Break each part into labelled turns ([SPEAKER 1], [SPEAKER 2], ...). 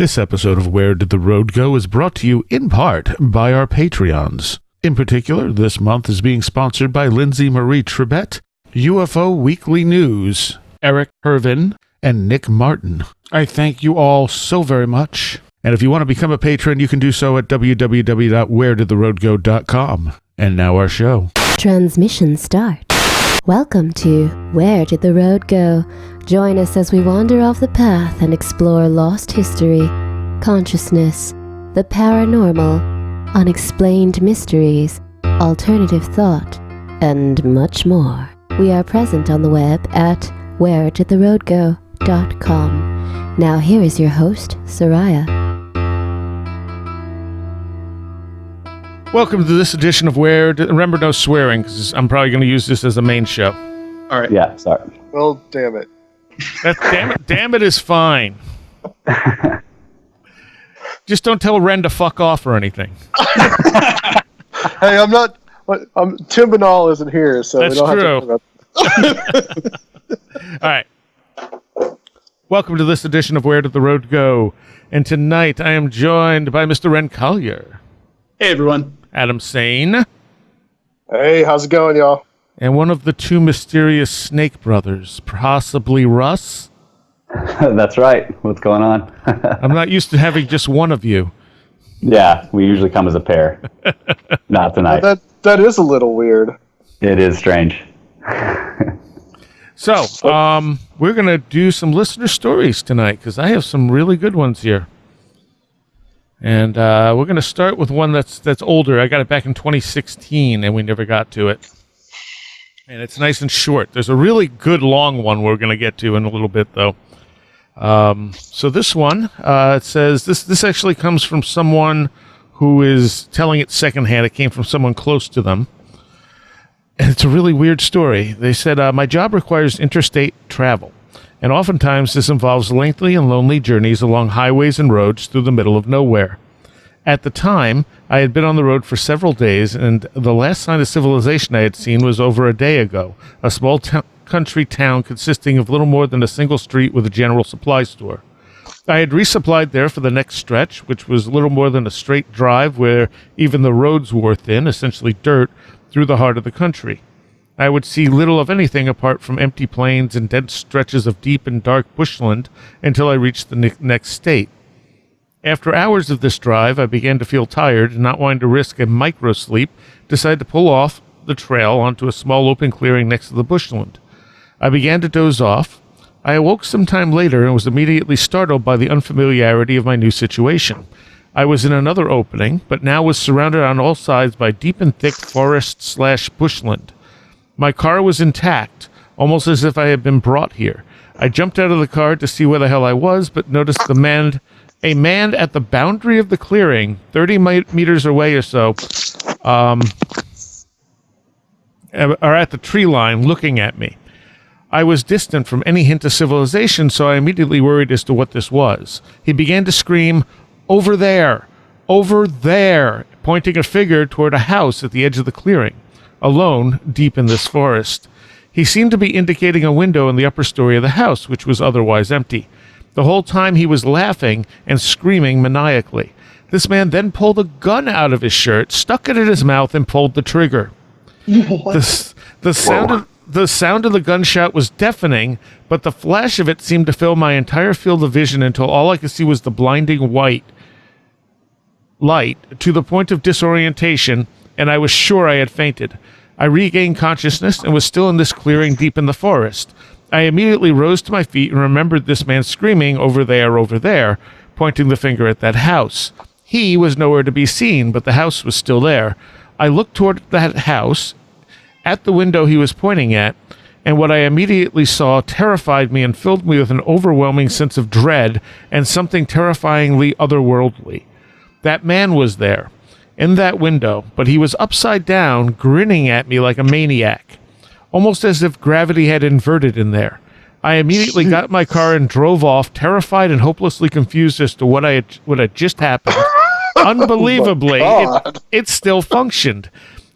[SPEAKER 1] This episode of Where Did the Road Go is brought to you in part by our Patreons. In particular, this month is being sponsored by Lindsay Marie Trebet, UFO Weekly News, Eric Hervin, and Nick Martin. I thank you all so very much. And if you want to become a patron, you can do so at www.wheredidtheroadgo.com. And now our show.
[SPEAKER 2] Transmission start. Welcome to Where Did the Road Go? Join us as we wander off the path and explore lost history, consciousness, the paranormal, unexplained mysteries, alternative thought, and much more. We are present on the web at wheredidtheroadgo.com. Now here is your host, Seriah.
[SPEAKER 1] Welcome to this edition of remember, no swearing, because I'm probably going to use this as the main show.
[SPEAKER 3] All right.
[SPEAKER 4] Yeah, sorry.
[SPEAKER 3] Well, damn it.
[SPEAKER 1] Damn it is fine. Just don't tell Wren to fuck off or anything.
[SPEAKER 3] Hey, Tim Banal isn't here, so
[SPEAKER 1] that's
[SPEAKER 3] we don't
[SPEAKER 1] true.
[SPEAKER 3] have to
[SPEAKER 1] All right. Welcome to this edition of Where Did the Road Go? And tonight I am joined by Mr. Wren Collier.
[SPEAKER 5] Hey, everyone.
[SPEAKER 1] Adam Sane.
[SPEAKER 3] Hey, how's it going, y'all?
[SPEAKER 1] And one of the two mysterious Snake brothers, possibly Russ.
[SPEAKER 4] That's right. What's going on?
[SPEAKER 1] I'm not used to having just one of you.
[SPEAKER 4] Yeah, we usually come as a pair. Not tonight.
[SPEAKER 3] Well, that is a little weird.
[SPEAKER 4] It is strange.
[SPEAKER 1] So, we're going to do some listener stories tonight, because I have some really good ones here. And we're going to start with one that's older. I got it back in 2016, and we never got to it. And it's nice and short. There's a really good long one we're going to get to in a little bit, though. So this one, it says, this actually comes from someone who is telling it secondhand. It came from someone close to them. And it's a really weird story. They said, my job requires interstate travel. And oftentimes this involves lengthy and lonely journeys along highways and roads through the middle of nowhere. At the time, I had been on the road for several days, and the last sign of civilization I had seen was over a day ago, a small country town consisting of little more than a single street with a general supply store. I had resupplied there for the next stretch, which was little more than a straight drive where even the roads wore thin, essentially dirt, through the heart of the country. I would see little of anything apart from empty plains and dense stretches of deep and dark bushland until I reached the next state. After hours of this drive, I began to feel tired and, not wanting to risk a micro-sleep, decided to pull off the trail onto a small open clearing next to the bushland. I began to doze off. I awoke some time later and was immediately startled by the unfamiliarity of my new situation. I was in another opening, but now was surrounded on all sides by deep and thick forest/bushland. My car was intact, almost as if I had been brought here. I jumped out of the car to see where the hell I was, but noticed a man at the boundary of the clearing, 30 meters away or so, or at the tree line, looking at me. I was distant from any hint of civilization, so I immediately worried as to what this was. He began to scream, "Over there! Over there!" pointing a finger toward a house at the edge of the clearing, alone, deep in this forest. He seemed to be indicating a window in the upper story of the house, which was otherwise empty. The whole time he was laughing and screaming maniacally. This man then pulled a gun out of his shirt, stuck it in his mouth, and pulled the trigger. The sound of the gunshot was deafening, but the flash of it seemed to fill my entire field of vision until all I could see was the blinding white light, to the point of disorientation, and I was sure I had fainted. I regained consciousness and was still in this clearing deep in the forest. I immediately rose to my feet and remembered this man screaming, "Over there," pointing the finger at that house. He was nowhere to be seen, but the house was still there. I looked toward that house, at the window he was pointing at, and what I immediately saw terrified me and filled me with an overwhelming sense of dread and something terrifyingly otherworldly. That man was there, in that window, but he was upside down, grinning at me like a maniac, almost as if gravity had inverted in there. I immediately got in my car and drove off, terrified and hopelessly confused as to what had just happened. Unbelievably, it still functioned.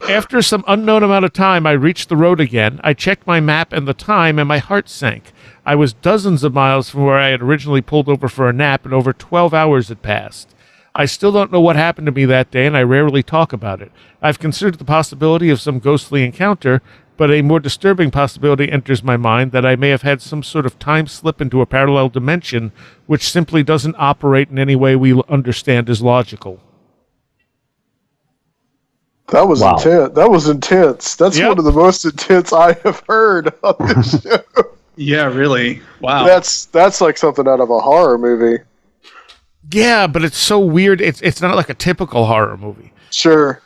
[SPEAKER 1] After some unknown amount of time, I reached the road again. I checked my map and the time, and my heart sank. I was dozens of miles from where I had originally pulled over for a nap, and over 12 hours had passed. I still don't know what happened to me that day, and I rarely talk about it. I've considered the possibility of some ghostly encounter, but a more disturbing possibility enters my mind that I may have had some sort of time slip into a parallel dimension which simply doesn't operate in any way we understand as logical.
[SPEAKER 3] That was
[SPEAKER 4] Wow.
[SPEAKER 3] intense. That was intense. That's
[SPEAKER 1] Yep.
[SPEAKER 3] one of the most intense I have heard on this show.
[SPEAKER 5] Yeah, really. Wow.
[SPEAKER 3] That's like something out of a horror movie.
[SPEAKER 1] Yeah, but it's so weird. It's not like a typical horror movie.
[SPEAKER 3] Sure.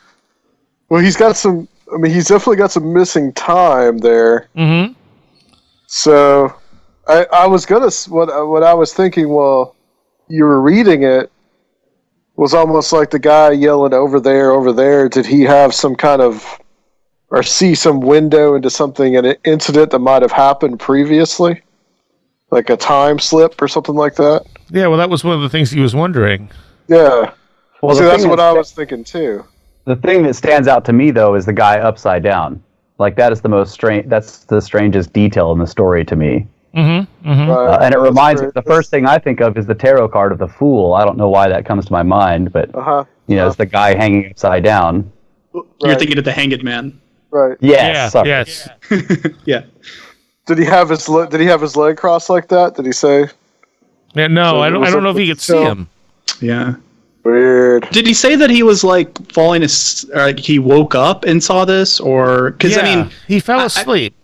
[SPEAKER 3] Well, he's got some. I mean, he's definitely got some missing time there.
[SPEAKER 1] Mm-hmm.
[SPEAKER 3] So, I was gonna. What I was thinking while you were reading it was almost like the guy yelling over there, over there. Did he have some kind of, or see some window into something, an incident that might have happened previously, like a time slip or something like that?
[SPEAKER 1] Yeah, well, that was one of the things he was wondering.
[SPEAKER 3] Yeah.
[SPEAKER 4] Well,
[SPEAKER 3] See,
[SPEAKER 4] the
[SPEAKER 3] that's
[SPEAKER 4] thing
[SPEAKER 3] what I was thinking too.
[SPEAKER 4] The thing that stands out to me, though, is the guy upside down. Like, that is the most strange. That's the strangest detail in the story to me.
[SPEAKER 1] Mm-hmm. Mm-hmm.
[SPEAKER 3] Right.
[SPEAKER 4] And it
[SPEAKER 3] That's
[SPEAKER 4] reminds me,
[SPEAKER 3] great.
[SPEAKER 4] the first thing I think of is the tarot card of the Fool. I don't know why that comes to my mind, but,
[SPEAKER 3] Uh-huh.
[SPEAKER 4] it's the guy hanging upside down.
[SPEAKER 5] You're
[SPEAKER 3] Right.
[SPEAKER 5] thinking of the Hanged Man.
[SPEAKER 3] Right.
[SPEAKER 4] Yes. sorry.
[SPEAKER 1] Yes.
[SPEAKER 5] Yeah.
[SPEAKER 3] Did he have his leg crossed like that? Did he say?
[SPEAKER 1] Yeah, no,
[SPEAKER 3] So
[SPEAKER 1] I
[SPEAKER 3] it
[SPEAKER 1] don't.
[SPEAKER 3] was
[SPEAKER 1] I don't
[SPEAKER 3] a-
[SPEAKER 1] know if you could see
[SPEAKER 3] so-
[SPEAKER 1] him.
[SPEAKER 5] Yeah.
[SPEAKER 3] Weird.
[SPEAKER 5] Did he say that he was like falling or like he woke up and saw this, or because
[SPEAKER 1] Yeah,
[SPEAKER 5] I mean,
[SPEAKER 1] he fell asleep.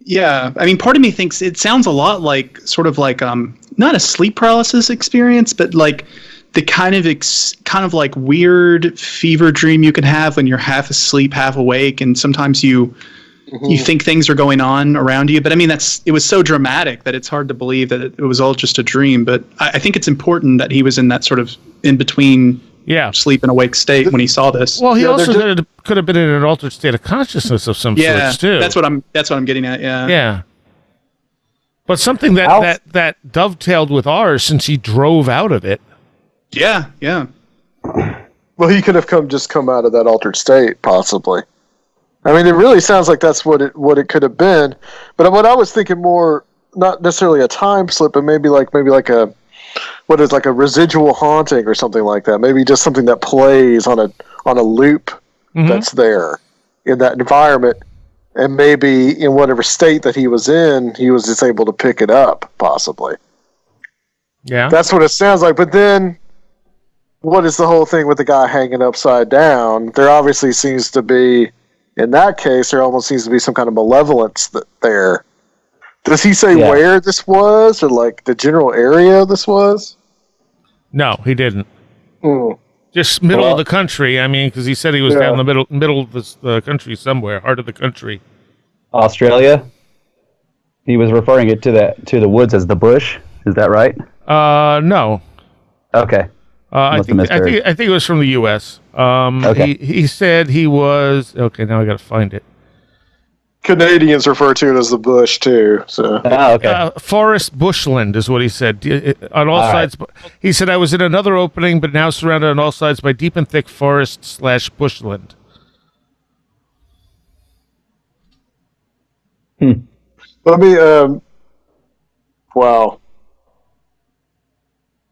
[SPEAKER 5] yeah, I mean, part of me thinks it sounds a lot like sort of like not a sleep paralysis experience, but like the kind of like weird fever dream you can have when you're half asleep, half awake, and sometimes you think things are going on around you. But I mean, it was so dramatic that it's hard to believe that it was all just a dream. But I think it's important that he was in that sort of in between
[SPEAKER 1] Yeah.
[SPEAKER 5] sleep and awake state when he saw this.
[SPEAKER 1] Well, he
[SPEAKER 3] Yeah,
[SPEAKER 1] also
[SPEAKER 3] they're
[SPEAKER 1] could have been in an altered state of consciousness of some
[SPEAKER 5] yeah,
[SPEAKER 1] sorts too.
[SPEAKER 5] that's what I'm getting at. Yeah.
[SPEAKER 1] Yeah. But something that dovetailed with ours since he drove out of it.
[SPEAKER 5] Yeah. Yeah.
[SPEAKER 3] Well, he could have come out of that altered state, possibly. I mean, it really sounds like that's what it could have been. But what I was thinking more, not necessarily a time slip, but maybe like a residual haunting or something like that. Maybe just something that plays on a loop that's there in that environment, and maybe in whatever state that he was in, he was just able to pick it up, possibly.
[SPEAKER 1] Yeah.
[SPEAKER 3] That's what it sounds like. But then, what is the whole thing with the guy hanging upside down? There obviously seems to be, in that case, there almost seems to be some kind of malevolence there. Does he say where this was, or like the general area this was?
[SPEAKER 1] No, he didn't.
[SPEAKER 3] Hmm.
[SPEAKER 1] Just middle of the country. I mean, because he said he was down the middle of the country somewhere, heart of the country.
[SPEAKER 4] Australia. He was referring it to the woods as the bush. Is that right?
[SPEAKER 1] No.
[SPEAKER 4] Okay.
[SPEAKER 1] I
[SPEAKER 4] Must have misheard.
[SPEAKER 1] think it was from the U.S.
[SPEAKER 4] Okay.
[SPEAKER 1] He said he was okay. Now I got to find it.
[SPEAKER 3] Canadians refer to it as the bush too. So
[SPEAKER 4] Okay.
[SPEAKER 1] Forest bushland is what he said. On all sides, he said I was in another opening, but now surrounded on all sides by deep and thick forest / bushland.
[SPEAKER 3] let me. Wow.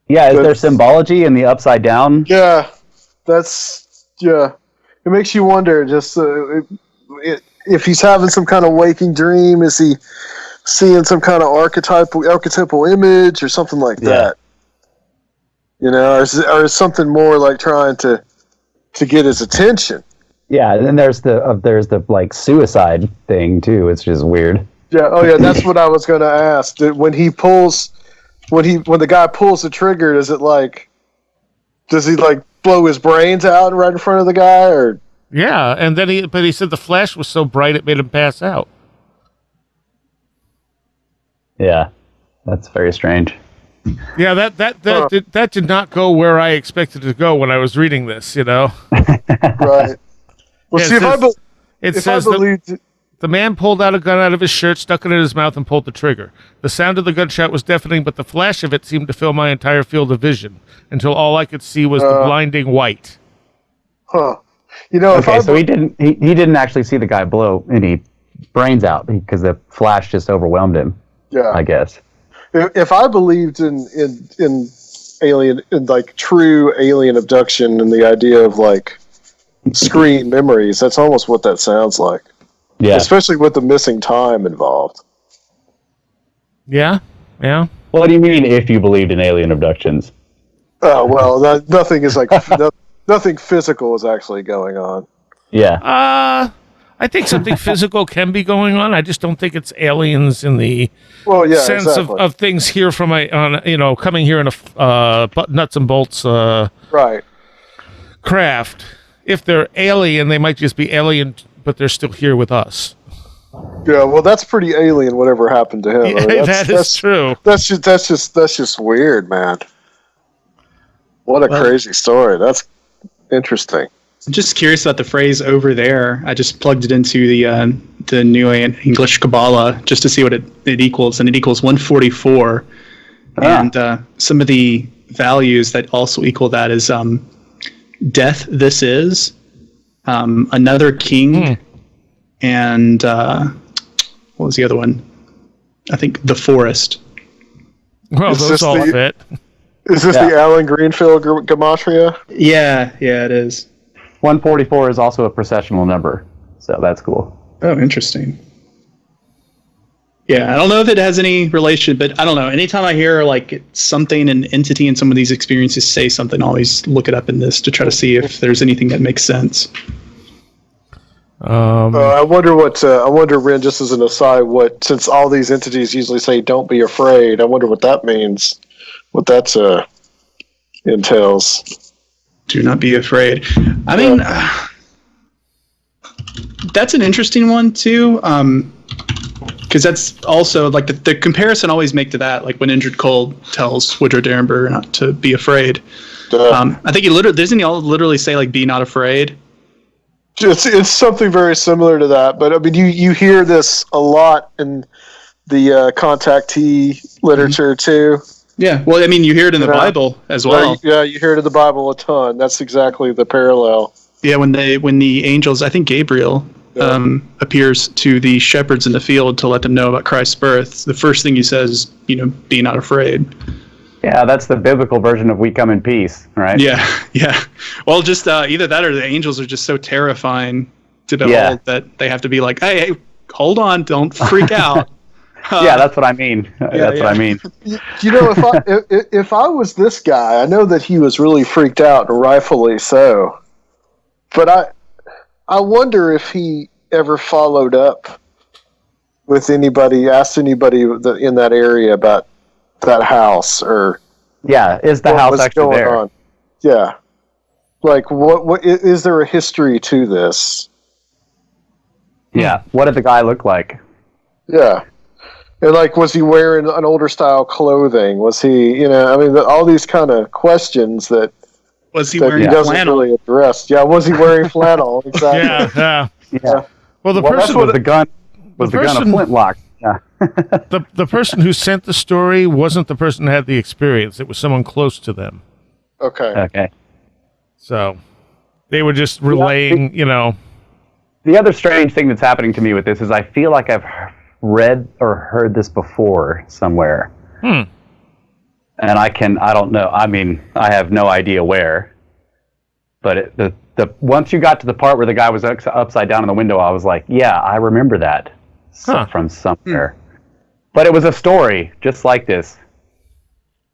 [SPEAKER 4] Yeah, is there symbology in the upside down?
[SPEAKER 3] Yeah, it makes you wonder. Just if he's having some kind of waking dream, is he seeing some kind of archetypal image or something like that? You know, or is something more like trying to get his attention?
[SPEAKER 4] Yeah, and then there's the like suicide thing too. It's just weird.
[SPEAKER 3] Yeah. Oh, yeah. That's what I was going to ask. When the guy pulls the trigger, does he like blow his brains out right in front of the guy, or?
[SPEAKER 1] Yeah, and then he said the flash was so bright it made him pass out.
[SPEAKER 4] Yeah, that's very strange.
[SPEAKER 1] Yeah, that did not go where I expected it to go when I was reading this. You know.
[SPEAKER 3] Right. Well,
[SPEAKER 1] Yeah,
[SPEAKER 3] see,
[SPEAKER 1] it
[SPEAKER 3] if
[SPEAKER 1] says
[SPEAKER 3] I believed.
[SPEAKER 1] the man pulled out a gun out of his shirt, stuck it in his mouth, and pulled the trigger. The sound of the gunshot was deafening, but the flash of it seemed to fill my entire field of vision until all I could see was the blinding white.
[SPEAKER 3] Huh. You know, if
[SPEAKER 4] Okay,
[SPEAKER 3] I
[SPEAKER 4] so he didn't actually see the guy blow any brains out because the flash just overwhelmed him.
[SPEAKER 3] yeah,
[SPEAKER 4] I guess.
[SPEAKER 3] if I believed in alien, in like true alien abduction and the idea of like screen memories, that's almost what that sounds like.
[SPEAKER 4] Yeah.
[SPEAKER 3] Especially with the missing time involved.
[SPEAKER 1] Yeah, yeah.
[SPEAKER 4] What do you mean if you believed in alien abductions?
[SPEAKER 3] Oh well, nothing is like nothing physical is actually going on.
[SPEAKER 4] Yeah.
[SPEAKER 1] I think something physical can be going on. I just don't think it's aliens in the
[SPEAKER 3] Well, yeah,
[SPEAKER 1] sense
[SPEAKER 3] exactly.
[SPEAKER 1] of things here from coming here in a nuts and bolts
[SPEAKER 3] Right.
[SPEAKER 1] craft. If they're alien, they might just be alien, but they're still here with us.
[SPEAKER 3] Yeah, well, that's pretty alien. Whatever happened to him? I mean,
[SPEAKER 1] That's true.
[SPEAKER 3] That's just weird, man. What a crazy story. That's interesting.
[SPEAKER 5] I'm just curious about the phrase "over there." I just plugged it into the New English Kabbalah just to see what it equals, and it equals 144. And some of the values that also equal that is death. This is another king, and what was the other one? I think the forest.
[SPEAKER 1] Well,
[SPEAKER 3] Is
[SPEAKER 1] those
[SPEAKER 3] this
[SPEAKER 1] all
[SPEAKER 3] the-
[SPEAKER 1] fit.
[SPEAKER 3] Is this the Alan Greenfield gematria?
[SPEAKER 5] Yeah, it is.
[SPEAKER 4] 144 is also a processional number, so that's cool.
[SPEAKER 5] Oh, interesting. Yeah, I don't know if it has any relation, but I don't know. Anytime I hear like something, an entity in some of these experiences say something, I always look it up in this to try to see if there's anything that makes sense.
[SPEAKER 3] I wonder Ren, just as an aside, since all these entities usually say "don't be afraid," I wonder what that means. What that entails.
[SPEAKER 5] Do not be afraid. I mean, that's an interesting one too, because that's also like the comparison I always make to that, like when Injured Cold tells Woodrow Derenberger not to be afraid. I think doesn't he literally say like "be not afraid"?
[SPEAKER 3] It's something very similar to that, but I mean you hear this a lot in the contactee literature too.
[SPEAKER 5] Yeah, well, I mean, you hear it in the Bible as well.
[SPEAKER 3] Yeah, you hear it in the Bible a ton. That's exactly the parallel.
[SPEAKER 5] Yeah, when the angels, I think Gabriel, appears to the shepherds in the field to let them know about Christ's birth, the first thing he says, be not afraid.
[SPEAKER 4] Yeah, that's the biblical version of "we come in peace," right?
[SPEAKER 5] Yeah. Well, just either that or the angels are just so terrifying to behold that they have to be like, hey, hold on, don't freak out.
[SPEAKER 4] Yeah, that's what I mean. That's what I mean.
[SPEAKER 3] If I was this guy, I know that he was really freaked out, and rightfully so. But I wonder if he ever followed up with anybody, asked anybody in that area about that house, or
[SPEAKER 4] is the house actually there?
[SPEAKER 3] On. Yeah, like what is there a history to this?
[SPEAKER 4] Yeah, what did the guy look like?
[SPEAKER 3] Yeah. And like, was he wearing an older style clothing? Was he, all these kind of questions that
[SPEAKER 5] was he
[SPEAKER 3] that
[SPEAKER 5] wearing
[SPEAKER 3] he doesn't
[SPEAKER 5] flannel?
[SPEAKER 3] really address. Yeah, was he wearing flannel? Exactly.
[SPEAKER 1] Yeah. Well, the
[SPEAKER 4] That's
[SPEAKER 1] person
[SPEAKER 4] what the gun was the gun a flintlock. Yeah.
[SPEAKER 1] the person who sent the story wasn't the person who had the experience. It was someone close to them.
[SPEAKER 3] Okay.
[SPEAKER 1] So they were just relaying,
[SPEAKER 4] The other strange thing that's happening to me with this is I feel like I've read or heard this before somewhere. And I don't know. I mean, I have no idea where. But once you got to the part where the guy was upside down in the window, I was like, yeah, I remember that from somewhere. But it was a story just like this.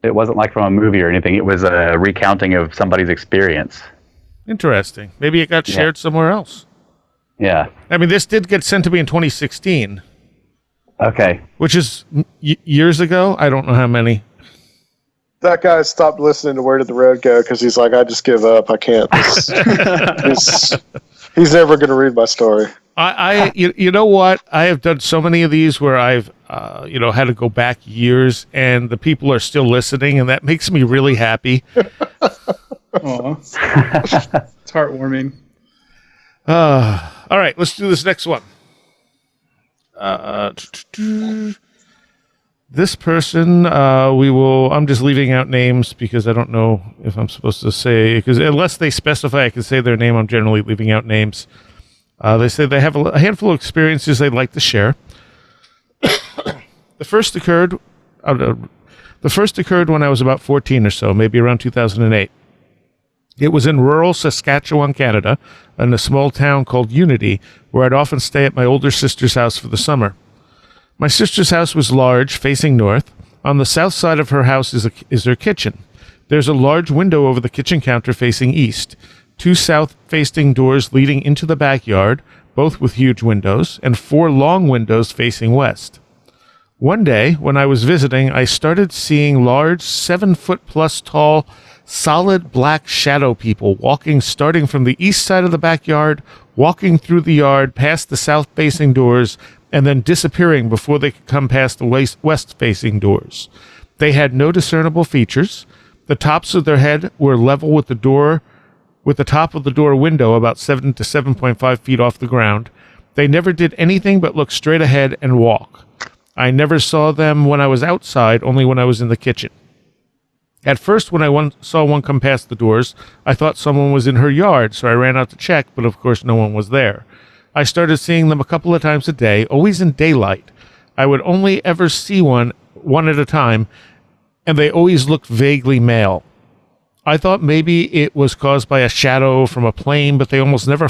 [SPEAKER 4] It wasn't like from a movie or anything. It was a recounting of somebody's experience.
[SPEAKER 1] Interesting. Maybe it got shared somewhere else.
[SPEAKER 4] Yeah.
[SPEAKER 1] I mean, this did get sent to me in 2016.
[SPEAKER 4] Okay.
[SPEAKER 1] Which is years ago. I don't know how many.
[SPEAKER 3] That guy stopped listening to Where Did the Road Go because he's like, I just give up. I can't. He's never going to read my story.
[SPEAKER 1] You know what? I have done so many of these where I've had to go back years, and the people are still listening, and that makes me really happy.
[SPEAKER 5] Aw. It's heartwarming.
[SPEAKER 1] All right, let's do this next one. This person, I'm just leaving out names because I don't know if I'm supposed to say, because unless they specify I can say their name, I'm generally leaving out names. They say they have a handful of experiences they'd like to share. The first occurred when I was about 14 or so, maybe around 2008. It was in rural Saskatchewan, Canada, in a small town called Unity, where I'd often stay at my older sister's house for the summer. My sister's house was large, facing north. On the south side of her house is her kitchen. There's a large window over the kitchen counter facing east, 2 south-facing doors leading into the backyard, both with huge windows, and 4 long windows facing west. One day, when I was visiting, I started seeing large, 7-foot-plus tall, solid black shadow people walking starting from the east side of the backyard, walking through the yard past the south-facing doors, and then disappearing before they could come past the west-facing doors. They had no discernible features. The tops of their head were level with the top of the door window about 7 to 7.5 feet off the ground. They never did anything but look straight ahead and walk. I never saw them when I was outside, only when I was in the kitchen. At first, when I saw one come past the doors, I thought someone was in her yard, so I ran out to check, but of course no one was there. I started seeing them a couple of times a day, always in daylight. I would only ever see one at a time, and they always looked vaguely male. I thought maybe it was caused by a shadow from a plane, but they almost never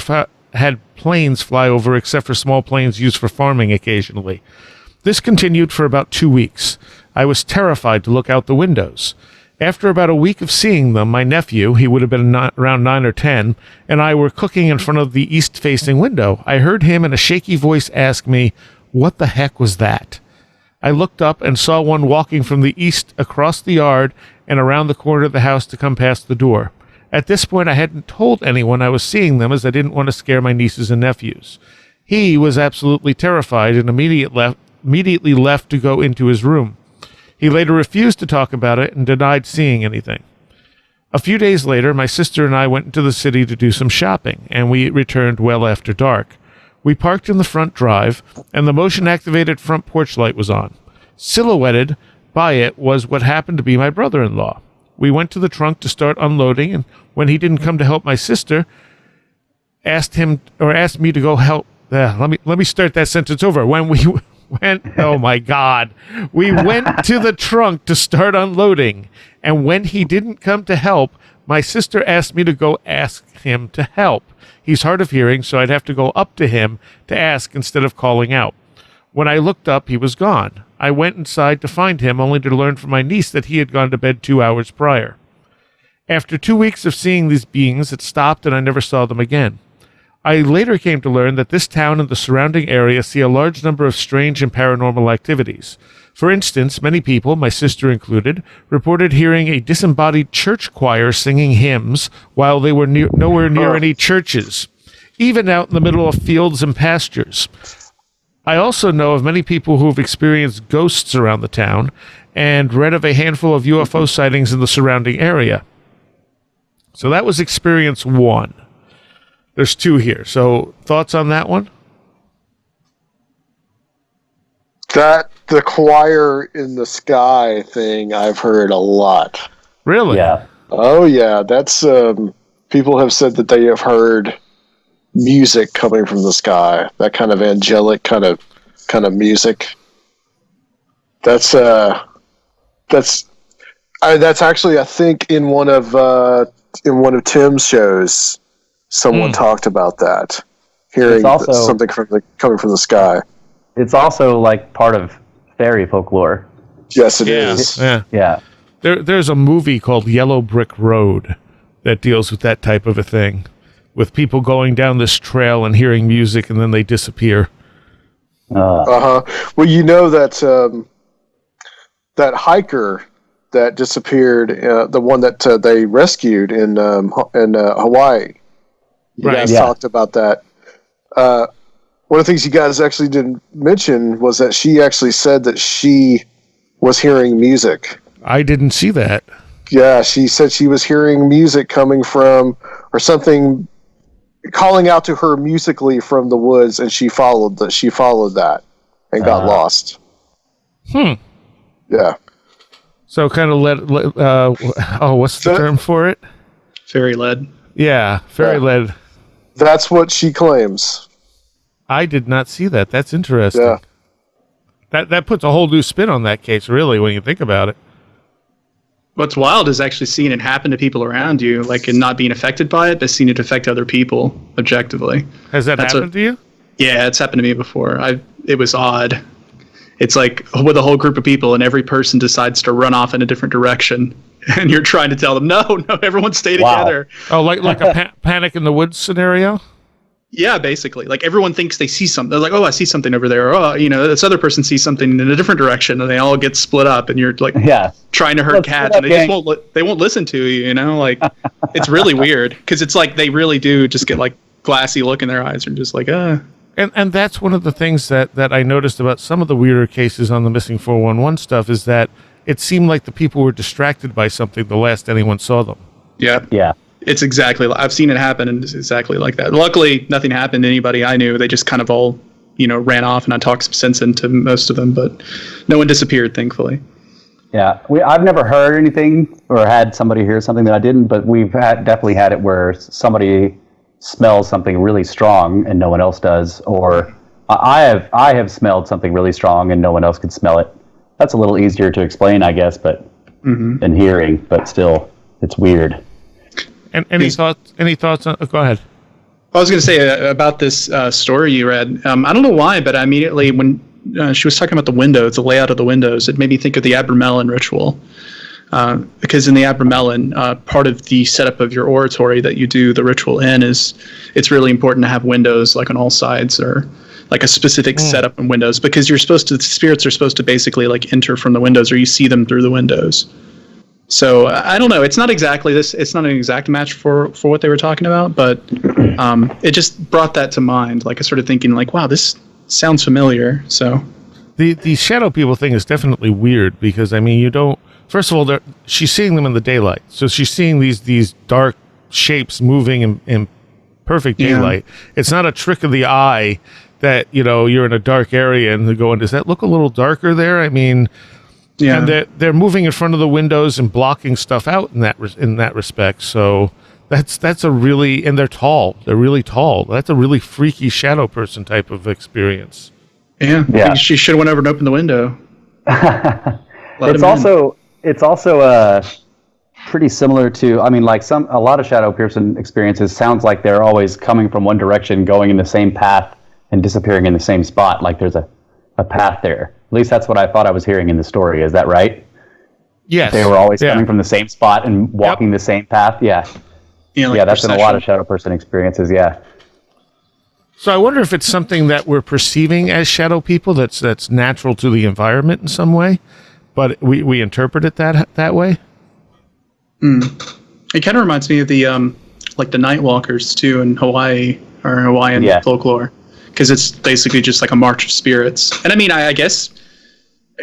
[SPEAKER 1] had planes fly over except for small planes used for farming occasionally. This continued for about 2 weeks. I was terrified to look out the windows. After about a week of seeing them, my nephew, he would have been around 9 or 10, and I were cooking in front of the east-facing window. I heard him in a shaky voice ask me, "What the heck was that?" I looked up and saw one walking from the east across the yard and around the corner of the house to come past the door. At this point, I hadn't told anyone I was seeing them, as I didn't want to scare my nieces and nephews. He was absolutely terrified and immediately left to go into his room. He later refused to talk about it and denied seeing anything. A few days later, my sister and I went into the city to do some shopping, and we returned well after dark. We parked in the front drive, and the motion-activated front porch light was on. Silhouetted by it was what happened to be my brother-in-law. We went to the trunk to start unloading, and when he didn't come to help my sister, asked me to go help. Let me start that sentence over. Oh my God. We went to the trunk to start unloading, and when he didn't come to help, my sister asked me to go ask him to help. He's hard of hearing, so I'd have to go up to him to ask instead of calling out. When I looked up, he was gone. I went inside to find him, only to learn from my niece that he had gone to bed 2 hours prior. After 2 weeks of seeing these beings, it stopped and I never saw them again. I later came to learn that this town and the surrounding area see a large number of strange and paranormal activities. For instance, many people, my sister included, reported hearing a disembodied church choir singing hymns while they were nowhere near any churches, even out in the middle of fields and pastures. I also know of many people who have experienced ghosts around the town and read of a handful of UFO sightings in the surrounding area. So that was experience 1. There's 2 here. So thoughts on that one?
[SPEAKER 3] That the choir in the sky thing, I've heard a lot.
[SPEAKER 1] Really?
[SPEAKER 4] Yeah.
[SPEAKER 3] Oh yeah, that's people have said that they have heard music coming from the sky. That kind of angelic kind of music. That's actually, I think, in one of Tim's shows, someone talked about that. Hearing something coming from the sky.
[SPEAKER 4] It's also like part of fairy folklore.
[SPEAKER 3] Yes, it is.
[SPEAKER 4] Yeah.
[SPEAKER 1] There's a movie called Yellow Brick Road that deals with that type of a thing, with people going down this trail and hearing music and then they disappear.
[SPEAKER 3] Well, you know that that hiker that disappeared, the one that they rescued in Hawaii. You guys talked about that. One of the things you guys actually didn't mention was that she actually said that she was hearing music.
[SPEAKER 1] I didn't see that.
[SPEAKER 3] Yeah, she said she was hearing music coming from, or something, calling out to her musically from the woods, and she followed that and got lost. Yeah.
[SPEAKER 1] So kind of what's the term for it?
[SPEAKER 5] Fairy led.
[SPEAKER 1] Yeah, fairy led.
[SPEAKER 3] That's what she claims.
[SPEAKER 1] I did not see that. That's interesting.
[SPEAKER 3] Yeah.
[SPEAKER 1] That puts a whole new spin on that case, really, when you think about it.
[SPEAKER 5] What's wild is actually seeing it happen to people around you, like, and not being affected by it, but seeing it affect other people objectively.
[SPEAKER 1] Has that happened to you?
[SPEAKER 5] Yeah, it's happened to me before. It was odd. It's like with a whole group of people, and every person decides to run off in a different direction, and you're trying to tell them, no, everyone stay together.
[SPEAKER 1] Oh, like a Panic in the Woods scenario?
[SPEAKER 5] Yeah, basically. Like, everyone thinks they see something. They're like, oh, I see something over there. Or, oh, this other person sees something in a different direction, and they all get split up, and you're like trying to herd cats, and they just won't listen to you, Like, it's really weird, because it's like they really do just get like glassy look in their eyes, and just like,
[SPEAKER 1] And that's one of the things that I noticed about some of the weirder cases on the missing 411 stuff is that it seemed like the people were distracted by something the last anyone saw them.
[SPEAKER 5] Yeah.
[SPEAKER 4] Yeah.
[SPEAKER 5] It's exactly, I've seen it happen, and it's exactly like that. Luckily, nothing happened to anybody I knew. They just kind of all, ran off, and I talked some sense into most of them, but no one disappeared, thankfully.
[SPEAKER 4] Yeah, I've never heard anything or had somebody hear something that I didn't, but we've definitely had it where somebody smells something really strong and no one else does, or I have smelled something really strong and no one else could smell it. That's a little easier to explain, I guess, but than hearing, but still, it's weird.
[SPEAKER 1] And any thoughts on, go ahead.
[SPEAKER 5] I was going to say about this story you read. I don't know why, but I immediately, when she was talking about the windows, the layout of the windows, it made me think of the Abramelin ritual. Because in the Abramelin, part of the setup of your oratory that you do the ritual in is it's really important to have windows like on all sides, or like a specific setup in windows, because the spirits are supposed to basically like enter from the windows, or you see them through the windows. So I don't know. It's not exactly this. It's not an exact match for what they were talking about, but it just brought that to mind. Like, I started thinking, like, wow, this sounds familiar. So
[SPEAKER 1] the shadow people thing is definitely weird, because I mean, you don't. First of all, she's seeing them in the daylight, so she's seeing these dark shapes moving in perfect daylight. It's not a trick of the eye that you're in a dark area and they're going, does that look a little darker there? I mean. Yeah, and they're moving in front of the windows and blocking stuff out in that respect. So that's a really, and they're tall. They're really tall. That's a really freaky shadow person type of experience.
[SPEAKER 5] Yeah. She should have went over and opened the window.
[SPEAKER 4] It's also pretty similar to, I mean, like a lot of shadow person experiences sounds like they're always coming from one direction, going in the same path, and disappearing in the same spot. Like there's a path there. At least that's what I thought I was hearing in the story. Is that right?
[SPEAKER 1] Yes.
[SPEAKER 4] They were always coming from the same spot and walking the same path. Yeah.
[SPEAKER 5] Like
[SPEAKER 4] that's in a lot of shadow person experiences. Yeah.
[SPEAKER 1] So I wonder if it's something that we're perceiving as shadow people that's natural to the environment in some way, but we interpret it that way.
[SPEAKER 5] It kind of reminds me of the like the night walkers too in Hawaii, or Hawaiian folklore, because it's basically just like a march of spirits. And I mean, I guess,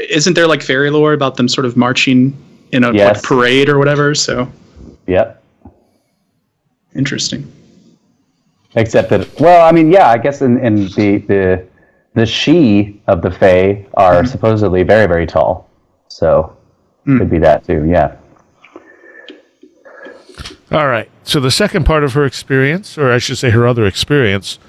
[SPEAKER 5] isn't there like fairy lore about them sort of marching in a like, parade or whatever? So.
[SPEAKER 4] Yep.
[SPEAKER 5] Interesting.
[SPEAKER 4] Except that, well, I mean, yeah, I guess in the she of the fae are supposedly very, very tall. So could be that too, yeah.
[SPEAKER 1] All right. So the second part of her experience, or I should say her other experience,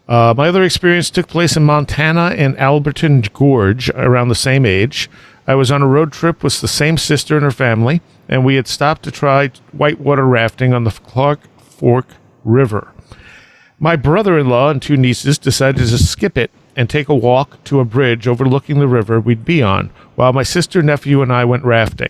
[SPEAKER 1] my other experience took place in Montana in Alberton Gorge around the same age. I was on a road trip with the same sister and her family, and we had stopped to try whitewater rafting on the Clark Fork River. My brother-in-law and two nieces decided to skip it and take a walk to a bridge overlooking the river we'd be on, while my sister, nephew, and I went rafting.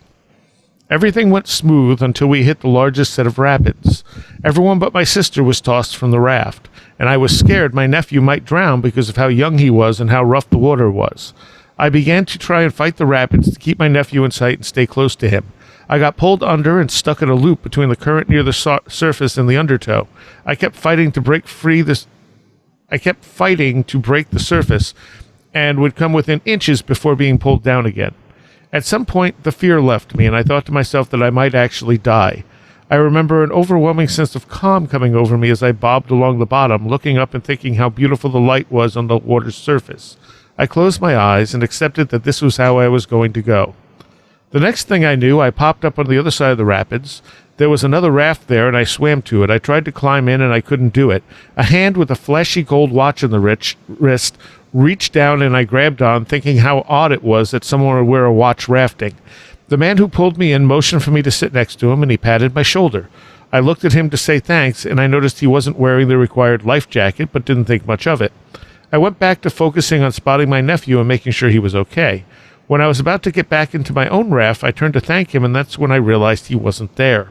[SPEAKER 1] Everything went smooth until we hit the largest set of rapids. Everyone but my sister was tossed from the raft, and I was scared my nephew might drown because of how young he was and how rough the water was. I began to try and fight the rapids to keep my nephew in sight and stay close to him. I got pulled under and stuck in a loop between the current near the surface and the undertow. I kept fighting to break the surface and would come within inches before being pulled down again. At some point, the fear left me, and I thought to myself that I might actually die. I remember an overwhelming sense of calm coming over me as I bobbed along the bottom, looking up and thinking how beautiful the light was on the water's surface. I closed my eyes and accepted that this was how I was going to go. The next thing I knew, I popped up on the other side of the rapids. There was another raft there, and I swam to it. I tried to climb in, and I couldn't do it. A hand with a flashy gold watch on the wrist reached down, and I grabbed on, thinking how odd it was that someone would wear a watch rafting. The man who pulled me in motioned for me to sit next to him, and he patted my shoulder. I looked at him to say thanks, and I noticed he wasn't wearing the required life jacket, but didn't think much of it. I went back to focusing on spotting my nephew and making sure he was okay. When I was about to get back into my own raft, I turned to thank him, and that's when I realized he wasn't there.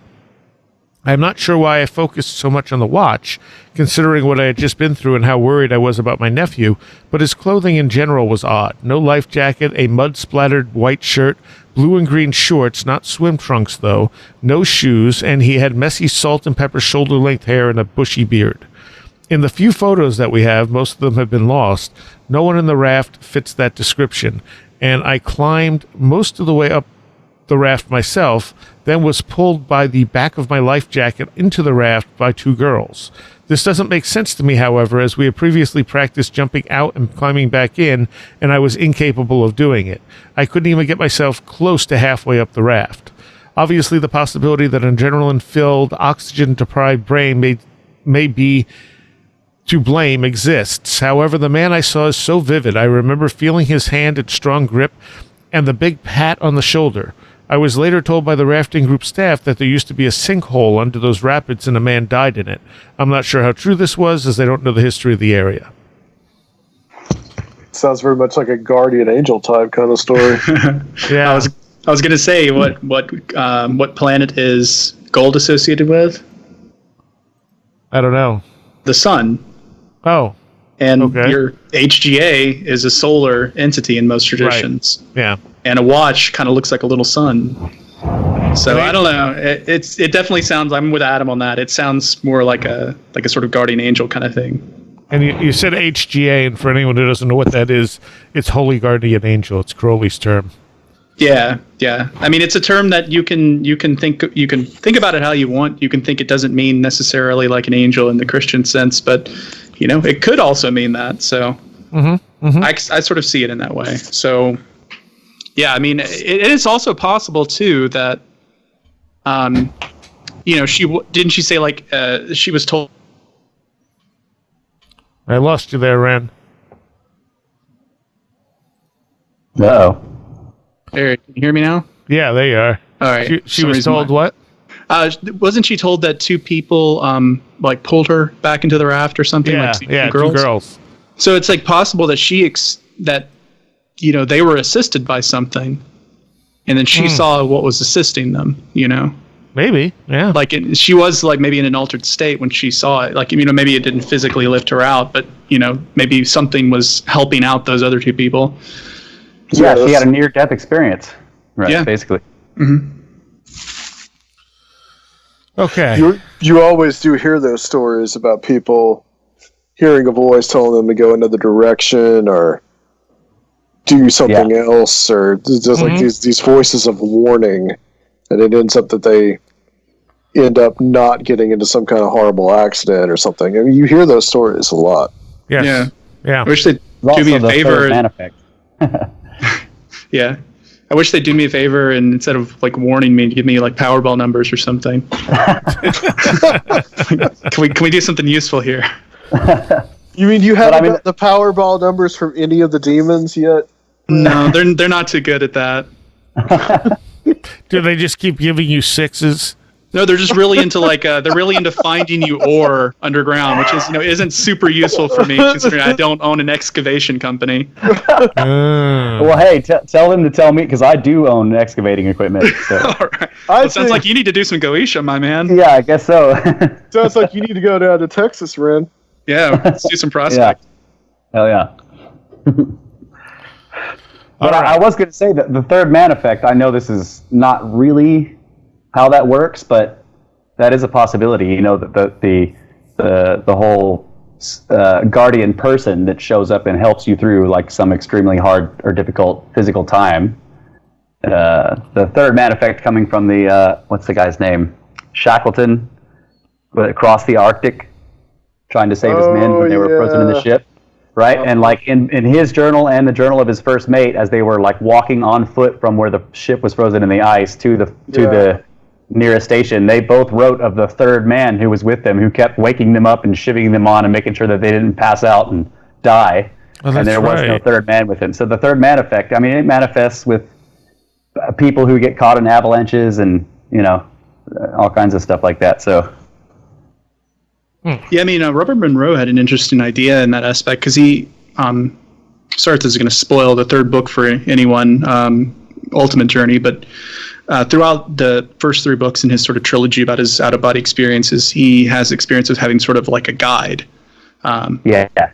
[SPEAKER 1] I'm not sure why I focused so much on the watch, considering what I had just been through and how worried I was about my nephew, but his clothing in general was odd. No life jacket, a mud-splattered white shirt, blue and green shorts, not swim trunks though, no shoes, and he had messy salt and pepper shoulder-length hair and a bushy beard. In the few photos that we have, most of them have been lost. No one in the raft fits that description, and I climbed most of the way up the raft myself, then was pulled by the back of my life jacket into the raft by two girls. This doesn't make sense to me, however, as we had previously practiced jumping out and climbing back in, and I was incapable of doing it. I couldn't even get myself close to halfway up the raft. Obviously, the possibility that an adrenaline-filled, oxygen-deprived brain may be to blame exists. However, the man I saw is so vivid. I remember feeling his hand and strong grip and the big pat on the shoulder. I was later told by the rafting group staff that there used to be a sinkhole under those rapids and a man died in it. I'm not sure how true this was, as they don't know the history of the area.
[SPEAKER 3] Sounds very much like a guardian angel type kind of story.
[SPEAKER 1] Yeah,
[SPEAKER 5] I was gonna say what planet is gold associated with?
[SPEAKER 1] I don't know.
[SPEAKER 5] The sun.
[SPEAKER 1] Oh,
[SPEAKER 5] And
[SPEAKER 1] okay.
[SPEAKER 5] your HGA is a solar entity in most traditions.
[SPEAKER 1] Right. Yeah.
[SPEAKER 5] And a watch kind of looks like a little sun. So I don't know. It definitely sounds. I'm with Adam on that. It sounds more like a sort of guardian angel kind of thing.
[SPEAKER 1] And you said HGA, and for anyone who doesn't know what that is, it's Holy Guardian Angel. It's Crowley's term.
[SPEAKER 5] Yeah, yeah. I mean, it's a term that you can think about it how you want. You can think it doesn't mean necessarily like an angel in the Christian sense, but it could also mean that. So I sort of see it in that way. So yeah, I mean, it is also possible too that she say like she was told.
[SPEAKER 1] I lost you there, Wren.
[SPEAKER 4] Uh-oh.
[SPEAKER 5] There, can you hear me now?
[SPEAKER 1] Yeah, there you are.
[SPEAKER 5] All right.
[SPEAKER 1] She was told what?
[SPEAKER 5] Wasn't she told that two people like pulled her back into the raft or something?
[SPEAKER 1] Yeah,
[SPEAKER 5] like
[SPEAKER 1] two girls.
[SPEAKER 5] So it's like possible that they were assisted by something, and then she saw what was assisting them.
[SPEAKER 1] Maybe, yeah.
[SPEAKER 5] Like she was like maybe in an altered state when she saw it. Like maybe it didn't physically lift her out, but maybe something was helping out those other two people.
[SPEAKER 4] Yeah, she had a near-death experience. Right,
[SPEAKER 5] yeah.
[SPEAKER 4] Basically.
[SPEAKER 5] Mm-hmm.
[SPEAKER 1] Okay.
[SPEAKER 3] You always do hear those stories about people hearing a voice telling them to go another direction or do something else, or there's like these voices of warning, and it ends up that they end up not getting into some kind of horrible accident or something. I mean, you hear those stories a lot.
[SPEAKER 1] Yes. Yeah.
[SPEAKER 5] I wish they'd do me a favor. Yeah. I wish they'd do me a favor and instead of like warning me, give me like Powerball numbers or something. Can we do something useful here?
[SPEAKER 3] You mean you haven't got the Powerball numbers from any of the demons yet?
[SPEAKER 5] No, they're not too good at that.
[SPEAKER 1] Do they just keep giving you sixes?
[SPEAKER 5] No, they're just really into they're really into finding you ore underground, which is isn't super useful for me considering I don't own an excavation company.
[SPEAKER 4] Well, hey, tell them to tell me because I do own excavating equipment. So.
[SPEAKER 5] All right. Well, sounds like you need to do some Goetia, my man.
[SPEAKER 4] Yeah, I guess so.
[SPEAKER 3] Sounds like you need to go down to Texas, Wren.
[SPEAKER 5] Yeah, let's do some prospecting.
[SPEAKER 4] Hell yeah. But I was going to say that the third man effect, I know this is not really how that works, but that is a possibility. That the whole guardian person that shows up and helps you through like some extremely hard or difficult physical time. The third man effect coming from the what's the guy's name? Shackleton, across the Arctic, trying to save his men when they were frozen in the ship. right? And like in his journal and the journal of his first mate, as they were like walking on foot from where the ship was frozen in the ice to the nearest station, they both wrote of the third man who was with them, who kept waking them up and shivving them on and making sure that they didn't pass out and die.
[SPEAKER 1] Oh,
[SPEAKER 4] and there was no third man with him. So the third man effect, I mean, it manifests with people who get caught in avalanches and, you know, all kinds of stuff like that. So.
[SPEAKER 5] Yeah, I mean, Robert Monroe had an interesting idea in that aspect because he, sorry if this is going to spoil the third book for anyone, Ultimate Journey, but throughout the first three books in his sort of trilogy about his out-of-body experiences, he has experience of having sort of like a guide.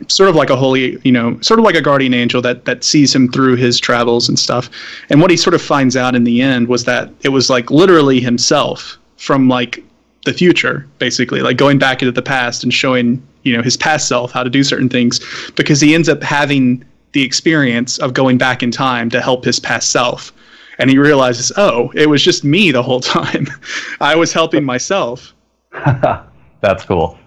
[SPEAKER 5] Sort of like a holy, you know, sort of like a guardian angel that sees him through his travels and stuff. And what he sort of finds out in the end was that it was like literally himself from like the future, basically, like going back into the past and showing, you know, his past self how to do certain things, because he ends up having the experience of going back in time to help his past self. And he realizes, oh, it was just me the whole time. I was helping myself.
[SPEAKER 4] That's cool.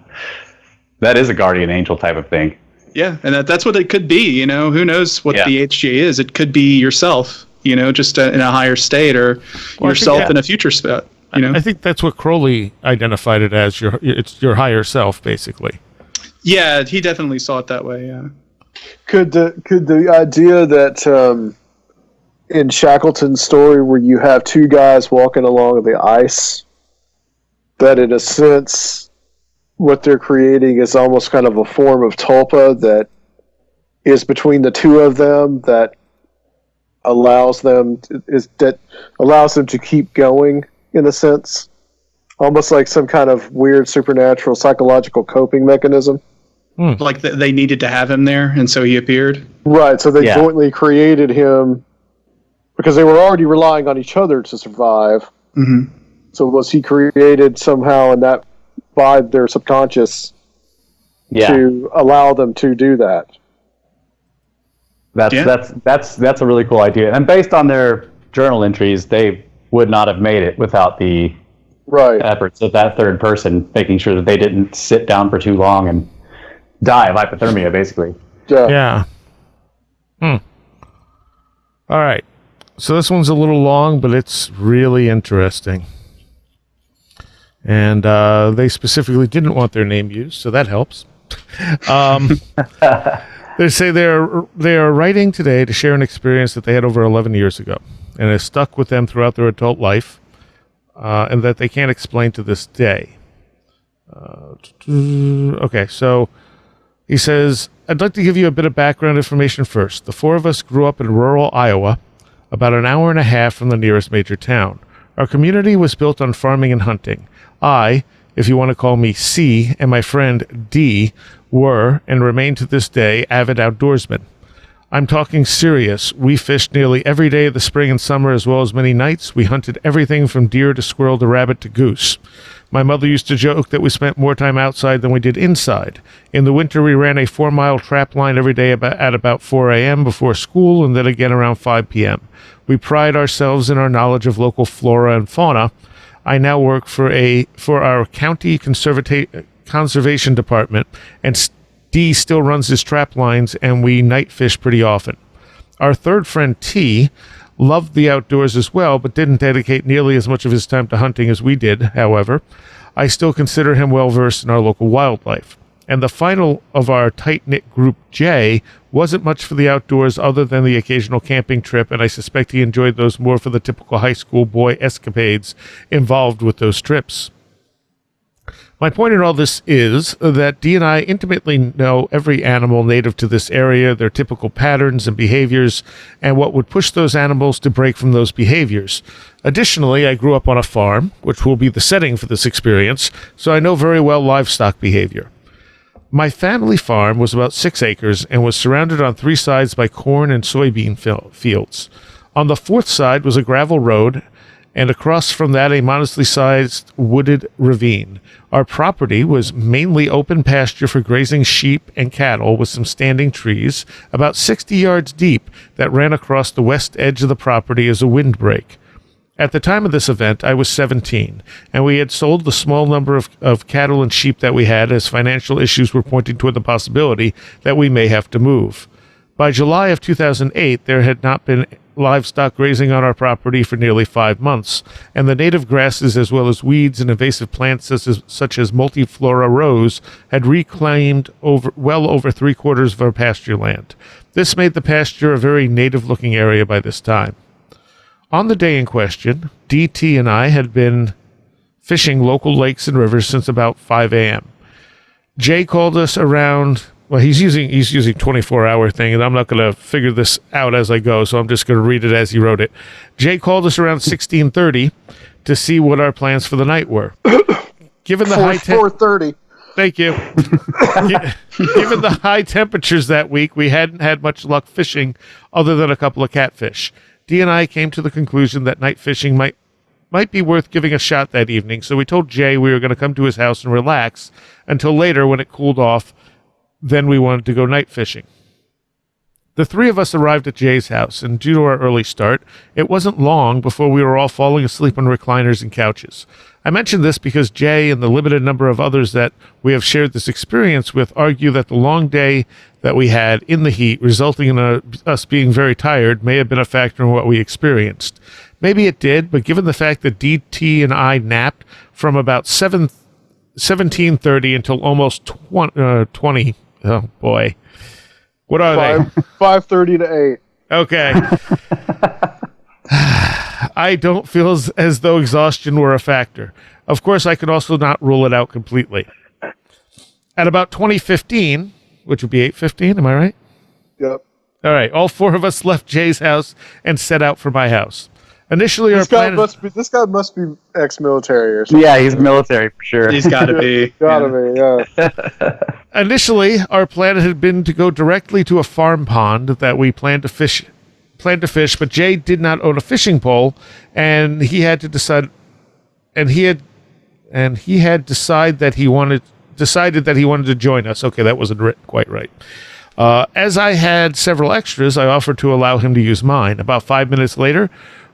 [SPEAKER 4] That is a guardian angel type of thing.
[SPEAKER 5] Yeah, and that's what it could be, you know. Who knows what the HGA is? It could be yourself, you know, just in a higher state, or yourself in a future spot. You know?
[SPEAKER 1] I think that's what Crowley identified it as. It's your higher self, basically.
[SPEAKER 5] Yeah, he definitely saw it that way. Yeah.
[SPEAKER 3] Could the idea that in Shackleton's story, where you have two guys walking along the ice, that in a sense, what they're creating is almost kind of a form of tulpa that is between the two of them, that allows them to keep going, in a sense, almost like some kind of weird supernatural psychological coping mechanism.
[SPEAKER 5] Like they needed to have him there, and so he appeared.
[SPEAKER 3] Right. So they jointly created him because they were already relying on each other to survive.
[SPEAKER 5] Mm-hmm.
[SPEAKER 3] So was he created somehow, and that by their subconscious to allow them to do that?
[SPEAKER 4] That's a really cool idea. And based on their journal entries, they would not have made it without the efforts of that third person, making sure that they didn't sit down for too long and die of hypothermia, basically.
[SPEAKER 3] Yeah.
[SPEAKER 1] All right. So this one's a little long, but it's really interesting. And they specifically didn't want their name used, so that helps. They say they are writing today to share an experience that they had over 11 years ago, and has stuck with them throughout their adult life, and that they can't explain to this day. Okay, so he says, I'd like to give you a bit of background information first. The four of us grew up in rural Iowa, about an hour and a half from the nearest major town. Our community was built on farming and hunting. I, if you want to call me C, and my friend D were, and remain to this day, avid outdoorsmen. I'm talking serious. We fished nearly every day of the spring and summer, as well as many nights. We hunted everything from deer to squirrel to rabbit to goose. My mother used to joke that we spent more time outside than we did inside. In the winter, we ran a 4-mile trap line every day at about 4 a.m. before school, and then again around 5 p.m. We pride ourselves in our knowledge of local flora and fauna. I now work for our county conservation department, and D still runs his trap lines, and we night fish pretty often. Our third friend T loved the outdoors as well, but didn't dedicate nearly as much of his time to hunting as we did. However, I still consider him well versed in our local wildlife. And the final of our tight-knit group, J, wasn't much for the outdoors other than the occasional camping trip, and I suspect he enjoyed those more for the typical high school boy escapades involved with those trips. My point in all this is that Dee and I intimately know every animal native to this area, their typical patterns and behaviors, and what would push those animals to break from those behaviors. Additionally, I grew up on a farm, which will be the setting for this experience, so I know very well livestock behavior. My family farm was about 6 acres and was surrounded on 3 sides by corn and soybean fields. On the 4th side was a gravel road, and across from that a modestly sized wooded ravine. Our property was mainly open pasture for grazing sheep and cattle, with some standing trees about 60 yards deep that ran across the west edge of the property as a windbreak. At the time of this event, I was 17, and we had sold the small number of cattle and sheep that we had, as financial issues were pointing toward the possibility that we may have to move. By July of 2008, there had not been livestock grazing on our property for nearly 5 months, and the native grasses as well as weeds and invasive plants such as multiflora rose had reclaimed well over 3/4 of our pasture land. This made the pasture a very native-looking area by this time. On the day in question, DT and I had been fishing local lakes and rivers since about 5 a.m. Jay called us around. Well, he's using 24-hour thing, and I'm not going to figure this out as I go, so I'm just going to read it as he wrote it. Jay called us around 16:30 to see what our plans for the night were. Given the
[SPEAKER 3] 4:30.
[SPEAKER 1] Thank you. Given the high temperatures that week, we hadn't had much luck fishing other than a couple of catfish. Dee and I came to the conclusion that night fishing might be worth giving a shot that evening, so we told Jay we were going to come to his house and relax until later when it cooled off. Then we wanted to go night fishing. The three of us arrived at Jay's house, and due to our early start, it wasn't long before we were all falling asleep on recliners and couches. I mention this because Jay and the limited number of others that we have shared this experience with argue that the long day that we had in the heat, resulting in us being very tired, may have been a factor in what we experienced. Maybe it did, but given the fact that DT and I napped from about 17:30 until almost 20. Oh, boy. What are they?
[SPEAKER 3] 5:30 to 8.
[SPEAKER 1] Okay. I don't feel as though exhaustion were a factor. Of course, I could also not rule it out completely. At about 20:15, which would be 8:15, am I right?
[SPEAKER 3] Yep.
[SPEAKER 1] All right. All four of us left Jay's house and set out for my house. Initially,
[SPEAKER 3] this guy must be ex-military or something.
[SPEAKER 4] Yeah, he's military for sure.
[SPEAKER 5] He's got to be.
[SPEAKER 3] Yeah.
[SPEAKER 1] Initially, our plan had been to go directly to a farm pond that we planned to fish, but Jay did not own a fishing pole, and he had to decide, decided that he wanted to join us. Okay, that wasn't written quite right. As I had several extras, I offered to allow him to use mine. About 5 minutes later,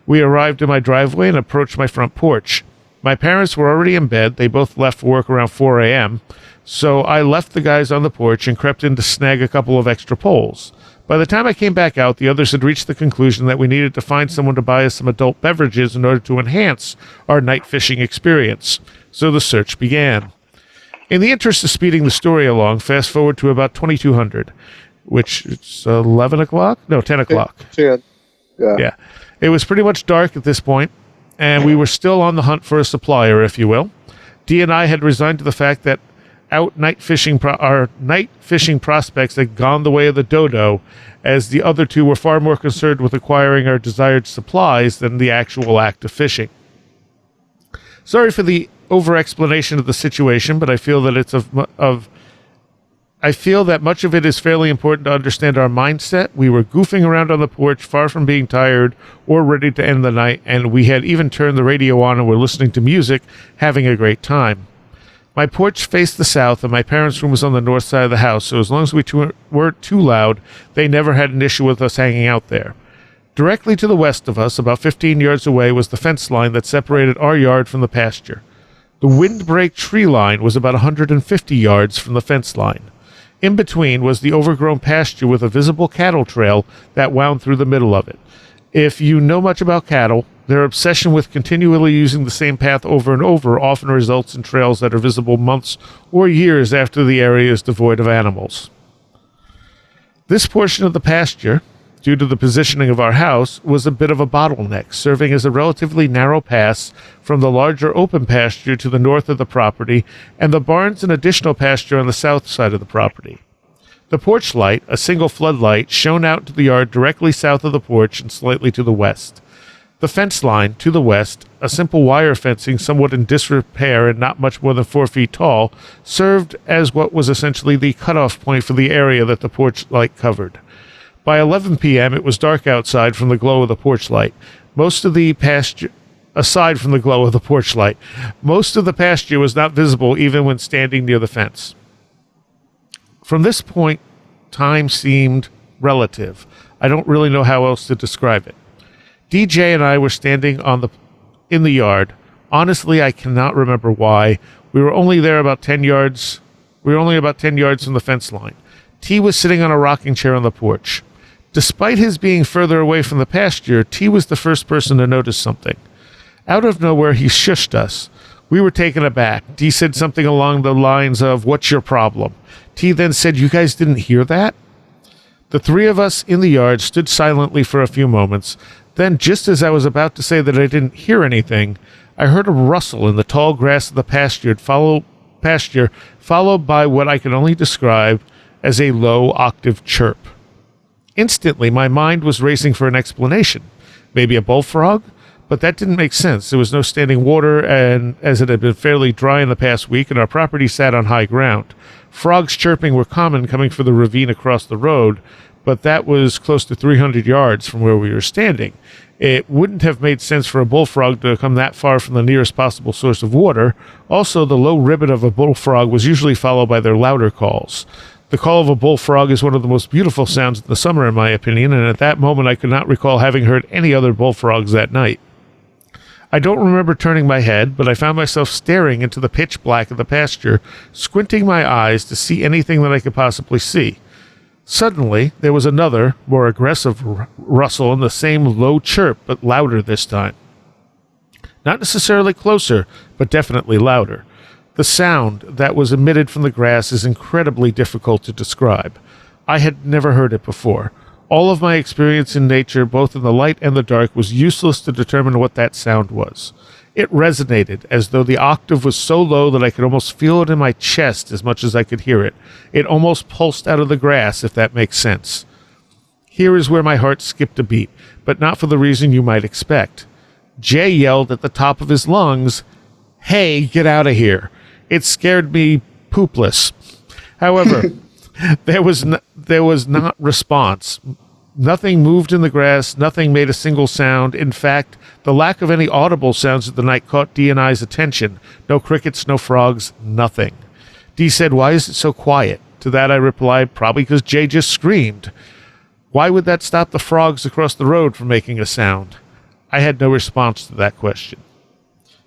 [SPEAKER 1] we arrived in my driveway and approached my front porch. My parents were already in bed. They both left for work around 4 a.m., so I left the guys on the porch and crept in to snag a couple of extra poles. By the time I came back out, the others had reached the conclusion that we needed to find someone to buy us some adult beverages in order to enhance our night fishing experience. So the search began. In the interest of speeding the story along, fast forward to about 2200, which it's 11 o'clock? No, 10 o'clock.
[SPEAKER 3] 10.
[SPEAKER 1] Yeah. It was pretty much dark at this point, and we were still on the hunt for a supplier, if you will. Dee and I had resigned to the fact that our night fishing prospects had gone the way of the dodo, as the other two were far more concerned with acquiring our desired supplies than the actual act of fishing. Sorry for the over-explanation of the situation, but I feel that much of it is fairly important to understand our mindset. We were goofing around on the porch, far from being tired or ready to end the night, and we had even turned the radio on and were listening to music, having a great time. My porch faced the south, and my parents' room was on the north side of the house, so as long as we weren't too loud, they never had an issue with us hanging out there. Directly to the west of us, about 15 yards away, was the fence line that separated our yard from the pasture. The windbreak tree line was about 150 yards from the fence line. In between was the overgrown pasture with a visible cattle trail that wound through the middle of it. If you know much about cattle, their obsession with continually using the same path over and over often results in trails that are visible months or years after the area is devoid of animals. This portion of the pasture, due to the positioning of our house, was a bit of a bottleneck, serving as a relatively narrow pass from the larger open pasture to the north of the property and the barns and additional pasture on the south side of the property. The porch light, a single floodlight, shone out to the yard directly south of the porch and slightly to the west. The fence line, to the west, a simple wire fencing somewhat in disrepair and not much more than 4 feet tall, served as what was essentially the cutoff point for the area that the porch light covered. By 11 p.m., it was dark outside from the glow of the porch light. Most of the pasture was not visible even when standing near the fence. From this point, time seemed relative. I don't really know how else to describe it. DJ and I were standing on the in the yard. Honestly, I cannot remember why. We were only about 10 yards from the fence line. T was sitting on a rocking chair on the porch. Despite his being further away from the pasture, T was the first person to notice something. Out of nowhere, he shushed us. We were taken aback. D said something along the lines of, "What's your problem?" T then said, "You guys didn't hear that?" The three of us in the yard stood silently for a few moments. Then, just as I was about to say that I didn't hear anything, I heard a rustle in the tall grass of the pasture, followed by what I can only describe as a low octave chirp. Instantly, my mind was racing for an explanation. Maybe a bullfrog? But that didn't make sense. There was no standing water, and as it had been fairly dry in the past week, and our property sat on high ground. Frogs chirping were common coming from the ravine across the road, but that was close to 300 yards from where we were standing. It wouldn't have made sense for a bullfrog to come that far from the nearest possible source of water. Also, the low ribbit of a bullfrog was usually followed by their louder calls. The call of a bullfrog is one of the most beautiful sounds in the summer, in my opinion, and at that moment I could not recall having heard any other bullfrogs that night. I don't remember turning my head, but I found myself staring into the pitch black of the pasture, squinting my eyes to see anything that I could possibly see. Suddenly, there was another, more aggressive rustle and the same low chirp, but louder this time. Not necessarily closer, but definitely louder. The sound that was emitted from the grass is incredibly difficult to describe. I had never heard it before. All of my experience in nature, both in the light and the dark, was useless to determine what that sound was. It resonated, as though the octave was so low that I could almost feel it in my chest as much as I could hear it. It almost pulsed out of the grass, if that makes sense. Here is where my heart skipped a beat, but not for the reason you might expect. Jay yelled at the top of his lungs, "Hey, get out of here." It scared me poopless. However, there was not response. Nothing moved in the grass. Nothing made a single sound. In fact, the lack of any audible sounds of the night caught D and I's attention. No crickets, no frogs, nothing. D said, "Why is it so quiet?" To that I replied, "Probably because Jay just screamed." Why would that stop the frogs across the road from making a sound? I had no response to that question.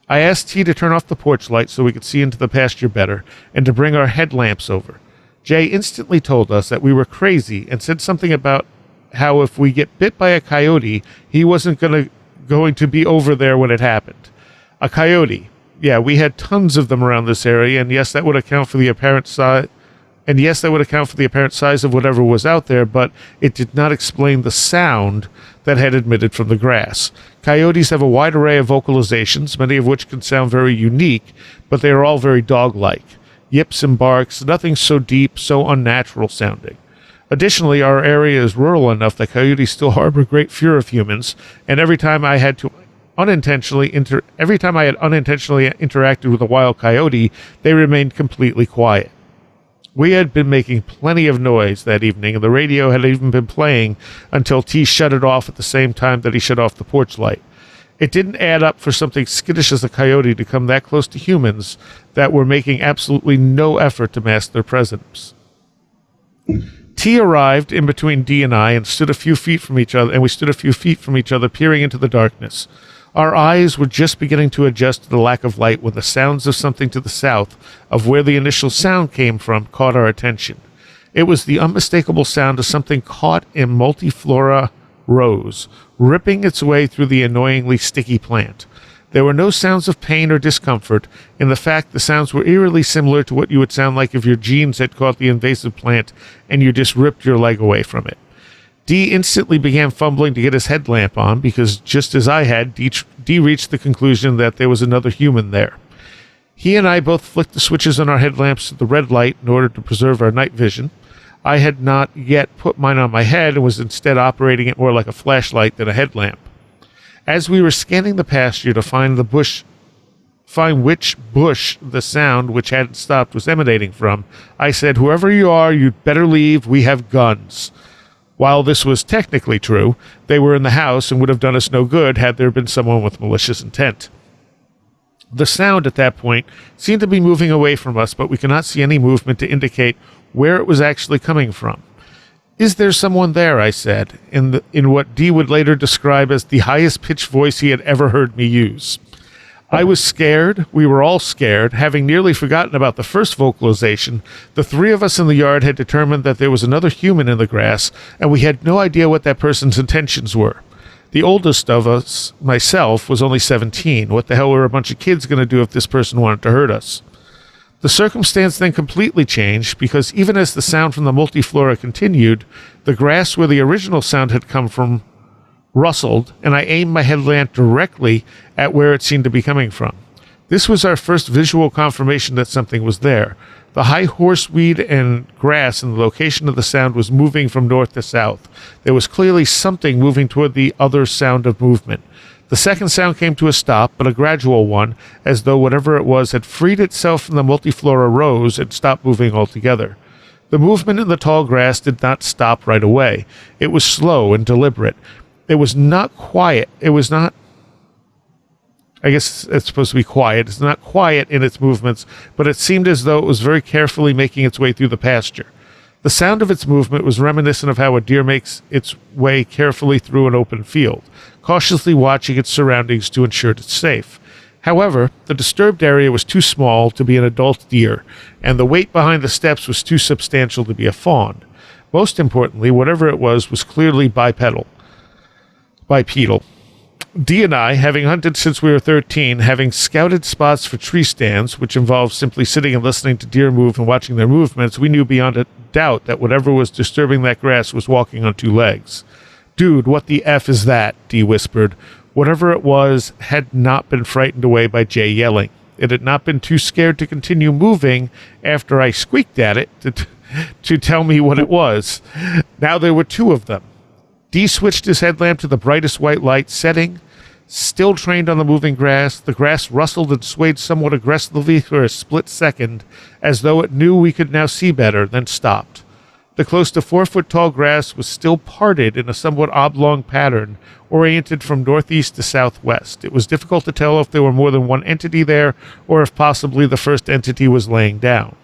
[SPEAKER 1] I asked T to turn off the porch light so we could see into the pasture better, and to bring our headlamps over. Jay instantly told us that we were crazy and said something about how if we get bit by a coyote, he wasn't going to be over there when it happened. A coyote. Yeah, we had tons of them around this area, and yes, that would account for the apparent size. And yes, that would account for the apparent size of whatever was out there, but it did not explain the sound that had emitted from the grass. Coyotes have a wide array of vocalizations, many of which can sound very unique, but they are all very dog-like. Yips and barks, nothing so deep, so unnatural sounding. Additionally, our area is rural enough that coyotes still harbor great fear of humans, and every time I had unintentionally interacted with a wild coyote, they remained completely quiet. We had been making plenty of noise that evening, and the radio had even been playing until T shut it off at the same time that he shut off the porch light. It didn't add up for something skittish as a coyote to come that close to humans that were making absolutely no effort to mask their presence. T arrived in between D and I and stood a few feet from each other, and we stood a few feet from each other, peering into the darkness. Our eyes were just beginning to adjust to the lack of light when the sounds of something to the south of where the initial sound came from caught our attention. It was the unmistakable sound of something caught in multiflora rose, ripping its way through the annoyingly sticky plant. There were no sounds of pain or discomfort. In the fact, the sounds were eerily similar to what you would sound like if your jeans had caught the invasive plant and you just ripped your leg away from it. D instantly began fumbling to get his headlamp on because, just as I had, D reached the conclusion that there was another human there. He and I both flicked the switches on our headlamps to the red light in order to preserve our night vision. I had not yet put mine on my head and was instead operating it more like a flashlight than a headlamp. As we were scanning the pasture to find which bush the sound, which hadn't stopped, was emanating from, I said, "Whoever you are, you'd better leave. We have guns." While this was technically true, they were in the house and would have done us no good had there been someone with malicious intent. The sound at that point seemed to be moving away from us, but we could not see any movement to indicate where it was actually coming from. "Is there someone there?" I said, in what D would later describe as the highest pitched voice he had ever heard me use. I was scared. We were all scared. Having nearly forgotten about the first vocalization, the three of us in the yard had determined that there was another human in the grass, and we had no idea what that person's intentions were. The oldest of us, myself, was only 17. What the hell were a bunch of kids going to do if this person wanted to hurt us? The circumstance then completely changed, because even as the sound from the multiflora continued, the grass where the original sound had come from rustled, and I aimed my headlamp directly at where it seemed to be coming from. This was our first visual confirmation that something was there. The high horseweed and grass in the location of the sound was moving from north to south. There was clearly something moving toward the other sound of movement. The second sound came to a stop, but a gradual one, as though whatever it was had freed itself from the multiflora rows and stopped moving altogether. The movement in the tall grass did not stop right away. It was slow and deliberate. It was not quiet. It was not... I guess it's supposed to be quiet. It's not quiet in its movements, but it seemed as though it was very carefully making its way through the pasture. The sound of its movement was reminiscent of how a deer makes its way carefully through an open field, cautiously watching its surroundings to ensure it's safe. However, the disturbed area was too small to be an adult deer, and the weight behind the steps was too substantial to be a fawn. Most importantly, whatever it was clearly bipedal. Dee and I, having hunted since we were 13, having scouted spots for tree stands, which involved simply sitting and listening to deer move and watching their movements, we knew beyond a doubt that whatever was disturbing that grass was walking on two legs. "Dude, what the F is that?" Dee whispered. Whatever it was had not been frightened away by Jay yelling. It had not been too scared to continue moving after I squeaked at it to tell me what it was. Now there were two of them. Dee switched his headlamp to the brightest white light setting. Still trained on the moving grass, the grass rustled and swayed somewhat aggressively for a split second, as though it knew we could now see better, then stopped. The close to 4-foot-tall grass was still parted in a somewhat oblong pattern, oriented from northeast to southwest. It was difficult to tell if there were more than one entity there, or if possibly the first entity was laying down.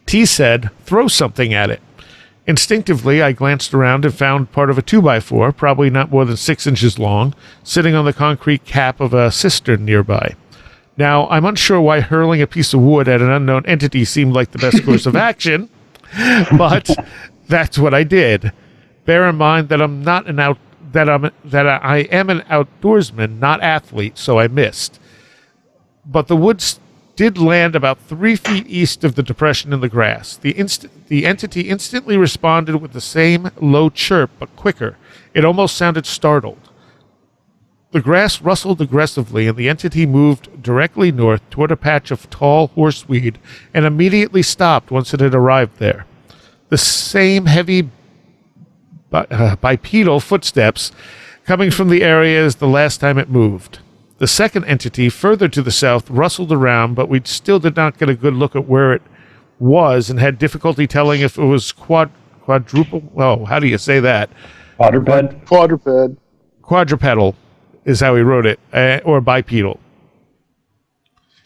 [SPEAKER 1] T said, "Throw something at it." Instinctively, I glanced around and found part of a 2x4, probably not more than 6 inches long, sitting on the concrete cap of a cistern nearby. Now, I'm unsure why hurling a piece of wood at an unknown entity seemed like the best course of action, but that's what I did. Bear in mind that I am an outdoorsman, not athlete, so I missed. But the wood did land about 3 feet east of the depression in the grass. The entity instantly responded with the same low chirp, but quicker. It almost sounded startled. The grass rustled aggressively, and the entity moved directly north toward a patch of tall horseweed and immediately stopped once it had arrived there. The same heavy bipedal footsteps coming from the area as the last time it moved. The second entity, further to the south, rustled around, but we still did not get a good look at where it was and had difficulty telling if it was quadruple... Oh, how do you say that? Quadrupedal is how he wrote it, or bipedal.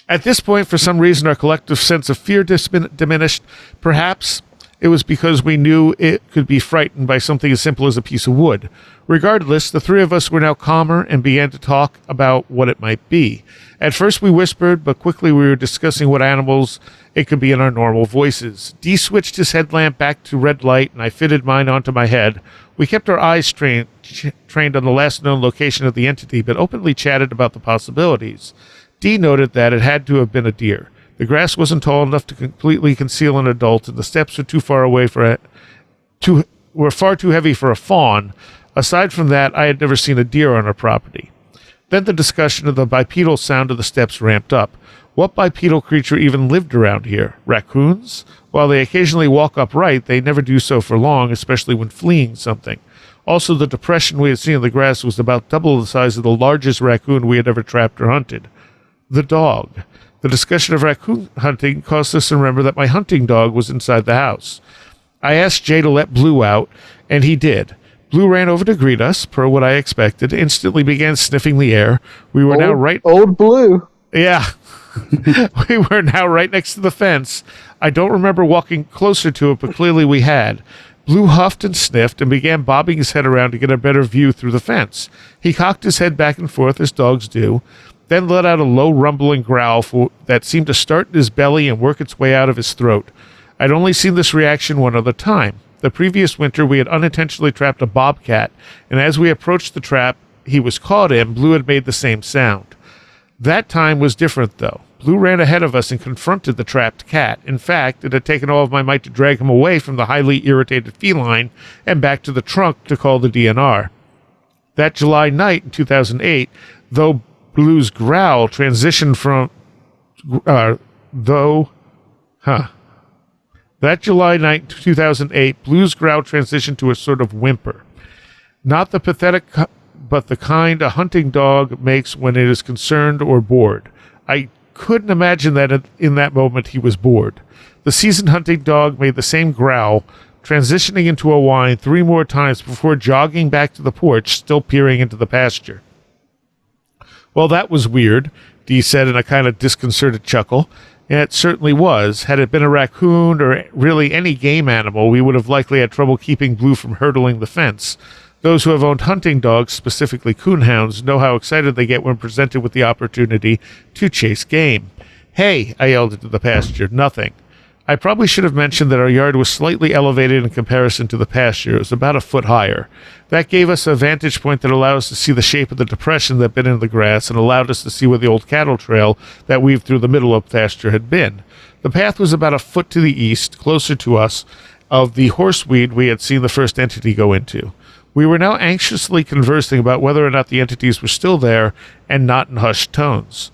[SPEAKER 1] At this point, for some reason, our collective sense of fear diminished. Perhaps it was because we knew it could be frightened by something as simple as a piece of wood. Regardless, the three of us were now calmer and began to talk about what it might be. At first we whispered, but quickly we were discussing what animals it could be in our normal voices. Dee switched his headlamp back to red light, and I fitted mine onto my head. We kept our eyes trained on the last known location of the entity, but openly chatted about the possibilities. Dee noted that it had to have been a deer. The grass wasn't tall enough to completely conceal an adult, and the steps were too far away were far too heavy for a fawn. Aside from that, I had never seen a deer on our property. Then the discussion of the bipedal sound of the steps ramped up. What bipedal creature even lived around here? Raccoons? While they occasionally walk upright, they never do so for long, especially when fleeing something. Also, the depression we had seen in the grass was about double the size of the largest raccoon we had ever trapped or hunted. The dog. The discussion of raccoon hunting caused us to remember that my hunting dog was inside the house. I asked Jay to let Blue out, and he did. Blue ran over to greet us, per what I expected, instantly began sniffing the air. We were now right...
[SPEAKER 3] Old Blue.
[SPEAKER 1] Yeah. We were now right next to the fence. I don't remember walking closer to it, but clearly we had. Blue huffed and sniffed and began bobbing his head around to get a better view through the fence. He cocked his head back and forth, as dogs do. then let out a low rumbling growl that seemed to start in his belly and work its way out of his throat. I'd only seen this reaction one other time. The previous winter, we had unintentionally trapped a bobcat, and as we approached the trap he was caught in, Blue had made the same sound. That time was different, though. Blue ran ahead of us and confronted the trapped cat. In fact, it had taken all of my might to drag him away from the highly irritated feline and back to the trunk to call the DNR. That July night in 2008, though Blue's growl transitioned from... That July night, 2008, Blue's growl transitioned to a sort of whimper. Not the pathetic, but the kind a hunting dog makes when it is concerned or bored. I couldn't imagine that in that moment he was bored. The seasoned hunting dog made the same growl, transitioning into a whine 3 more times before jogging back to the porch, still peering into the pasture. Well, that was weird, Dee said in a kind of disconcerted chuckle. And it certainly was. Had it been a raccoon or really any game animal, we would have likely had trouble keeping Blue from hurdling the fence. Those who have owned hunting dogs, specifically coonhounds, know how excited they get when presented with the opportunity to chase game. "Hey," I yelled into the pasture. "Nothing." I probably should have mentioned that our yard was slightly elevated in comparison to the pasture. It was about a foot higher. That gave us a vantage point that allowed us to see the shape of the depression that had been in the grass and allowed us to see where the old cattle trail that weaved through the middle of pasture had been. The path was about a foot to the east, closer to us, of the horseweed we had seen the first entity go into. We were now anxiously conversing about whether or not the entities were still there, and not in hushed tones.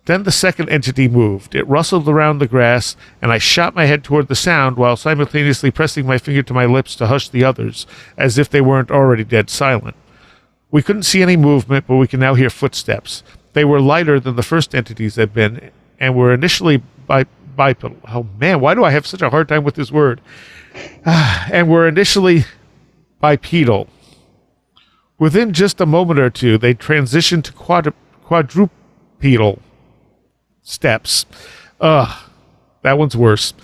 [SPEAKER 1] Then the second entity moved. It rustled around the grass, and I shot my head toward the sound while simultaneously pressing my finger to my lips to hush the others, as if they weren't already dead silent. We couldn't see any movement, but we could now hear footsteps. They were lighter than the first entities had been, and were initially bipedal. Oh man, why do I have such a hard time with this word? And were initially bipedal. Within just a moment or two, they transitioned to quadrupedal steps. That one's worse.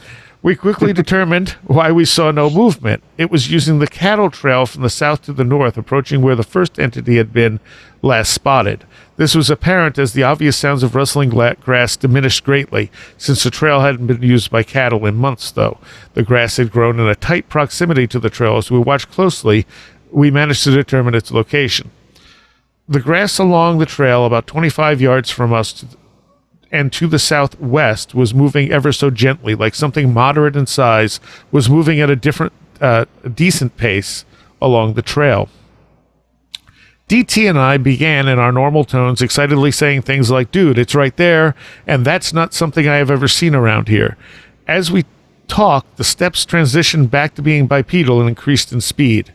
[SPEAKER 1] We quickly determined why we saw no movement. It was using the cattle trail from the south to the north, approaching where the first entity had been last spotted. This was apparent as the obvious sounds of rustling grass diminished greatly, since the trail hadn't been used by cattle in months, though. The grass had grown in a tight proximity to the trail. As we watched closely, we managed to determine its location. The grass along the trail, about 25 yards from us and to the southwest, was moving ever so gently, like something moderate in size was moving at a decent pace along the trail. DT and I began in our normal tones, excitedly saying things like, "Dude, it's right there, and that's not something I have ever seen around here." As we talked, the steps transitioned back to being bipedal and increased in speed.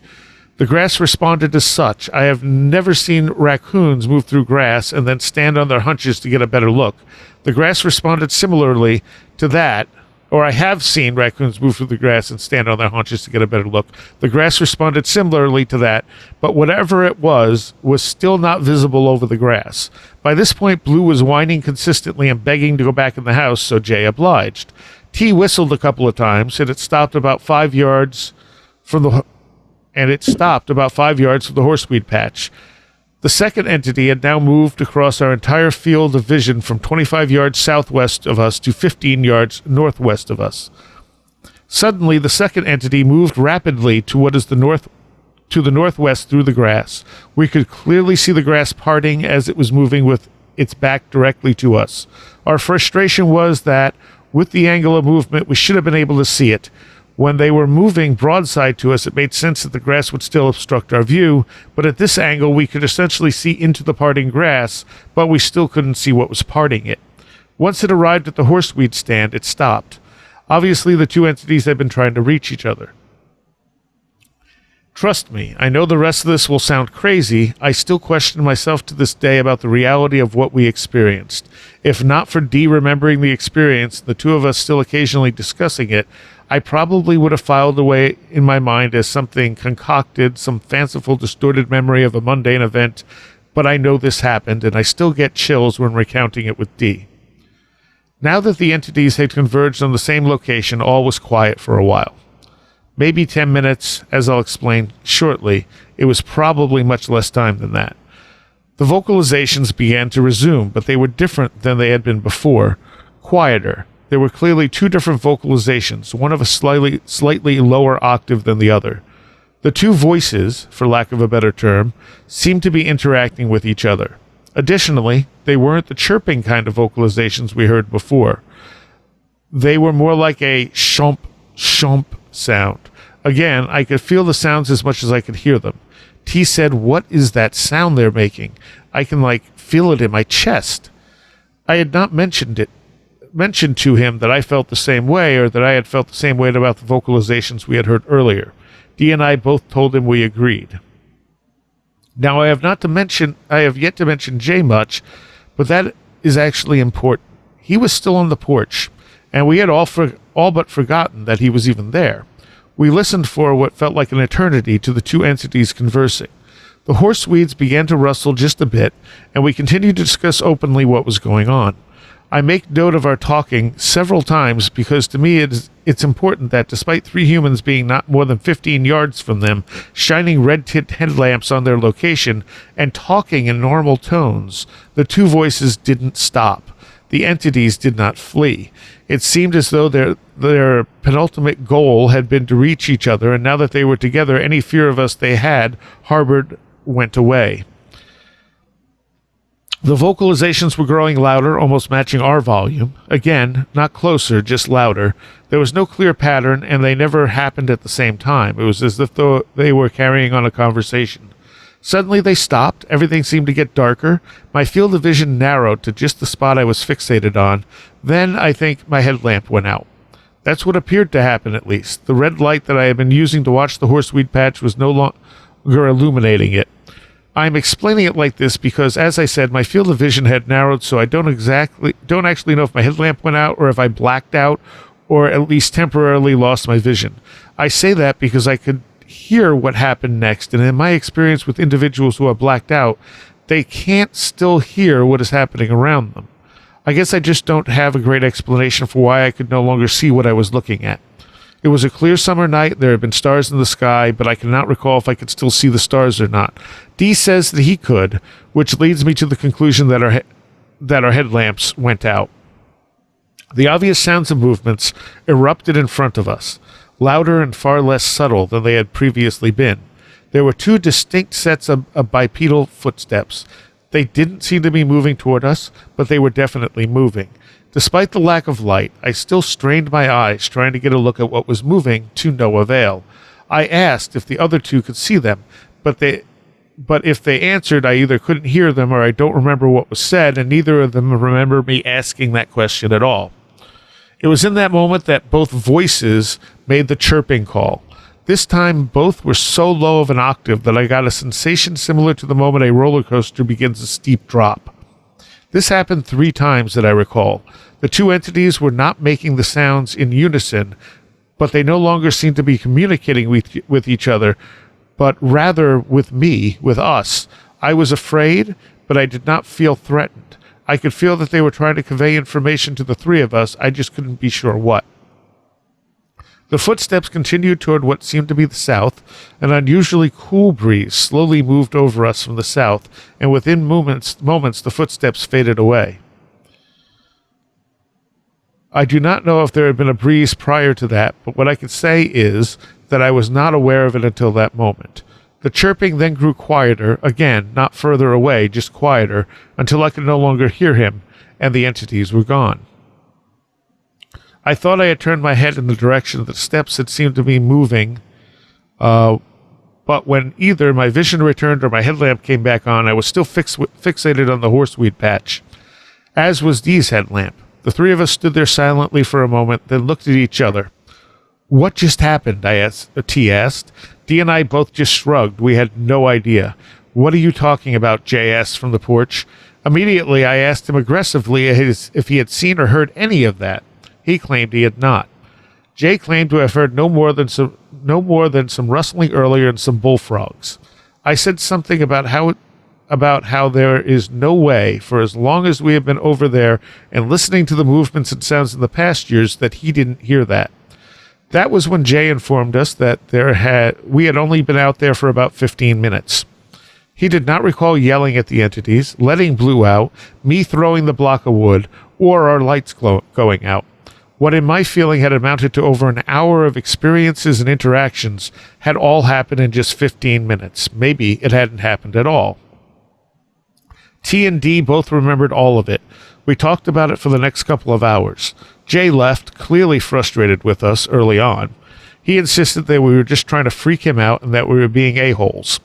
[SPEAKER 1] The grass responded as such. I have never seen raccoons move through grass and then stand on their hunches to get a better look. The grass responded similarly to that, or I have seen raccoons move through the grass and stand on their haunches to get a better look. The grass responded similarly to that, but whatever it was still not visible over the grass. By this point, Blue was whining consistently and begging to go back in the house, so Jay obliged. T whistled a couple of times, and it stopped about 5 yards from the horseweed patch. The second entity had now moved across our entire field of vision from 25 yards southwest of us to 15 yards northwest of us. Suddenly, the second entity moved rapidly to what is the northwest through the grass. We could clearly see the grass parting as it was moving with its back directly to us. Our frustration was that, with the angle of movement, we should have been able to see it. When they were moving broadside to us, it made sense that the grass would still obstruct our view, but at this angle, we could essentially see into the parting grass, but we still couldn't see what was parting it. Once it arrived at the horseweed stand, it stopped. Obviously, the two entities had been trying to reach each other. Trust me, I know the rest of this will sound crazy. I still question myself to this day about the reality of what we experienced. If not for Dee remembering the experience, the two of us still occasionally discussing it, I probably would have filed away in my mind as something concocted, some fanciful, distorted memory of a mundane event, but I know this happened, and I still get chills when recounting it with Dee. Now that the entities had converged on the same location, all was quiet for a while. Maybe 10 minutes, as I'll explain shortly. It was probably much less time than that. The vocalizations began to resume, but they were different than they had been before, quieter. There were clearly two different vocalizations, one of a slightly lower octave than the other. The two voices, for lack of a better term, seemed to be interacting with each other. Additionally, they weren't the chirping kind of vocalizations we heard before. They were more like a shomp, shomp sound. Again, I could feel the sounds as much as I could hear them. T said, "What is that sound they're making? I can, feel it in my chest." I had not mentioned to him that I felt the same way, or that I had felt the same way about the vocalizations we had heard earlier. Dee and I both told him we agreed. Now, I have yet to mention Jay much, but that is actually important. He was still on the porch, and we had all but forgotten that he was even there. We listened for what felt like an eternity to the two entities conversing. The horseweeds began to rustle just a bit, and we continued to discuss openly what was going on. I make note of our talking several times because to me it's important that despite three humans being not more than 15 yards from them, shining red-tint headlamps on their location, and talking in normal tones, the two voices didn't stop. The entities did not flee. It seemed as though their penultimate goal had been to reach each other, and now that they were together, any fear of us they had harbored went away. The vocalizations were growing louder, almost matching our volume. Again, not closer, just louder. There was no clear pattern, and they never happened at the same time. It was as if they were carrying on a conversation. Suddenly they stopped. Everything seemed to get darker. My field of vision narrowed to just the spot I was fixated on. Then, I think, my headlamp went out. That's what appeared to happen, at least. The red light that I had been using to watch the horseweed patch was no longer illuminating it. I'm explaining it like this because, as I said, my field of vision had narrowed, so I don't actually know if my headlamp went out or if I blacked out or at least temporarily lost my vision. I say that because I could hear what happened next, and in my experience with individuals who are blacked out, they can't still hear what is happening around them. I guess I just don't have a great explanation for why I could no longer see what I was looking at. It was a clear summer night. There had been stars in the sky, but I cannot recall if I could still see the stars or not. Dee says that he could, which leads me to the conclusion that our headlamps went out. The obvious sounds and movements erupted in front of us, louder and far less subtle than they had previously been. There were two distinct sets of bipedal footsteps. They didn't seem to be moving toward us, but they were definitely moving. Despite the lack of light, I still strained my eyes, trying to get a look at what was moving, to no avail. I asked if the other two could see them, but if they answered, I either couldn't hear them or I don't remember what was said, and neither of them remember me asking that question at all. It was in that moment that both voices made the chirping call. This time, both were so low of an octave that I got a sensation similar to the moment a roller coaster begins a steep drop. This happened 3 times that I recall. The two entities were not making the sounds in unison, but they no longer seemed to be communicating with each other, but rather with me, with us. I was afraid, but I did not feel threatened. I could feel that they were trying to convey information to the three of us. I just couldn't be sure what. The footsteps continued toward what seemed to be the south. An unusually cool breeze slowly moved over us from the south, and within moments the footsteps faded away. I do not know if there had been a breeze prior to that, but what I can say is that I was not aware of it until that moment. The chirping then grew quieter, again, not further away, just quieter, until I could no longer hear him, and the entities were gone. I thought I had turned my head in the direction that steps had seemed to be moving, but when either my vision returned or my headlamp came back on, I was still fixated on the horseweed patch, as was Dee's headlamp. The three of us stood there silently for a moment, then looked at each other. "What just happened?" T asked. Dee and I both just shrugged. We had no idea. "What are you talking about?" Jay asked from the porch. Immediately, I asked him aggressively if he had seen or heard any of that. He claimed he had not. Jay claimed to have heard no more than some rustling earlier and some bullfrogs. I said something about how there is no way, for as long as we have been over there and listening to the movements and sounds in the pastures, that he didn't hear that. That was when Jay informed us that we had only been out there for about 15 minutes. He did not recall yelling at the entities, letting Blue out, me throwing the block of wood, or our lights going out. What in my feeling had amounted to over an hour of experiences and interactions had all happened in just 15 minutes. Maybe it hadn't happened at all. T and D both remembered all of it. We talked about it for the next couple of hours. Jay left, clearly frustrated with us early on. He insisted that we were just trying to freak him out and that we were being a-holes.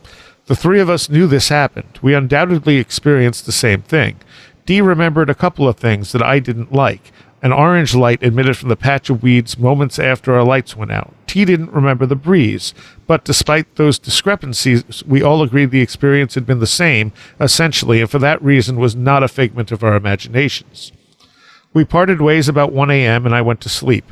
[SPEAKER 1] The three of us knew this happened. We undoubtedly experienced the same thing. D remembered a couple of things that I didn't like. An orange light emitted from the patch of weeds moments after our lights went out. T didn't remember the breeze, but despite those discrepancies, we all agreed the experience had been the same, essentially, and for that reason was not a figment of our imaginations. We parted ways about 1 a.m. and I went to sleep.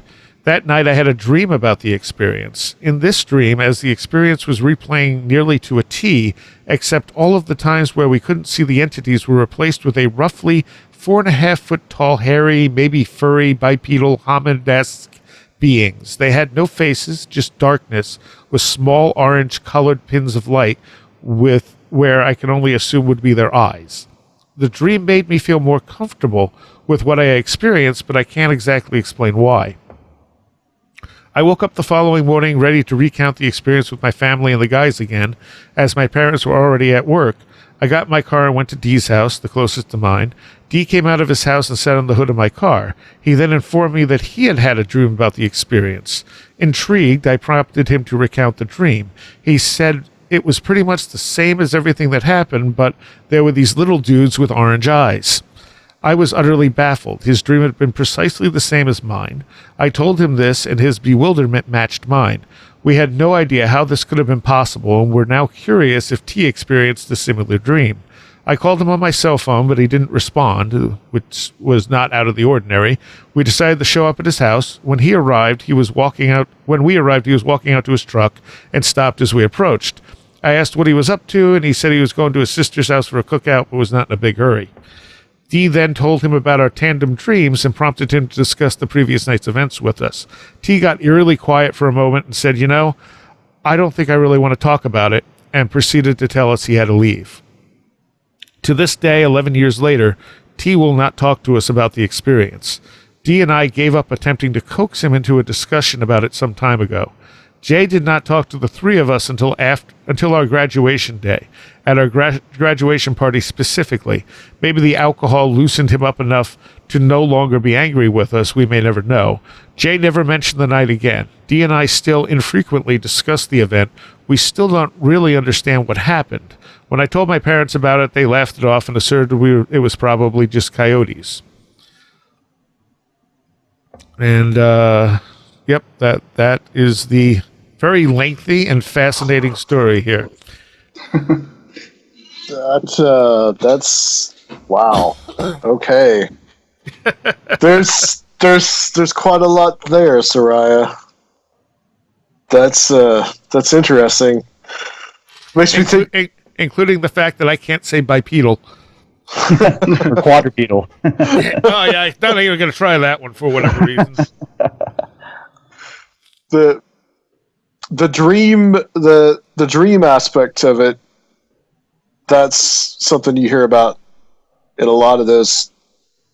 [SPEAKER 1] That night I had a dream about the experience. In this dream, as the experience was replaying nearly to a T, except all of the times where we couldn't see the entities were replaced with a roughly 4.5-foot tall, hairy, maybe furry, bipedal, hominid-esque beings. They had no faces, just darkness, with small orange-colored pins of light with where I can only assume would be their eyes. The dream made me feel more comfortable with what I experienced, but I can't exactly explain why. I woke up the following morning ready to recount the experience with my family and the guys again, as my parents were already at work. I got in my car and went to Dee's house, the closest to mine. Dee came out of his house and sat on the hood of my car. He then informed me that he had had a dream about the experience. Intrigued, I prompted him to recount the dream. He said it was pretty much the same as everything that happened, but there were these little dudes with orange eyes. I was utterly baffled. His dream had been precisely the same as mine. I told him this, and his bewilderment matched mine. We had no idea how this could have been possible, and were now curious if T experienced a similar dream. I called him on my cell phone, but he didn't respond, which was not out of the ordinary. We decided to show up at his house. When we arrived, he was walking out to his truck and stopped as we approached. I asked what he was up to, and he said he was going to his sister's house for a cookout, but was not in a big hurry. Dee then told him about our tandem dreams and prompted him to discuss the previous night's events with us. T got eerily quiet for a moment and said, I don't think I really want to talk about it, and proceeded to tell us he had to leave. To this day, 11 years later, T will not talk to us about the experience. Dee and I gave up attempting to coax him into a discussion about it some time ago. Jay did not talk to the three of us until our graduation day, at our graduation party specifically. Maybe the alcohol loosened him up enough to no longer be angry with us, we may never know. Jay never mentioned the night again. Dee and I still infrequently discuss the event. We still don't really understand what happened. When I told my parents about it, they laughed it off and asserted it was probably just coyotes. And, yep, that is the very lengthy and fascinating story here.
[SPEAKER 3] That's wow. Okay. There's quite a lot there, Seriah. That's interesting. Makes me think,
[SPEAKER 1] including the fact that I can't say bipedal
[SPEAKER 4] or quadrupedal.
[SPEAKER 1] Oh yeah, I'm not even going to try that one for whatever reasons.
[SPEAKER 3] The dream aspect of it, that's something you hear about in a lot of those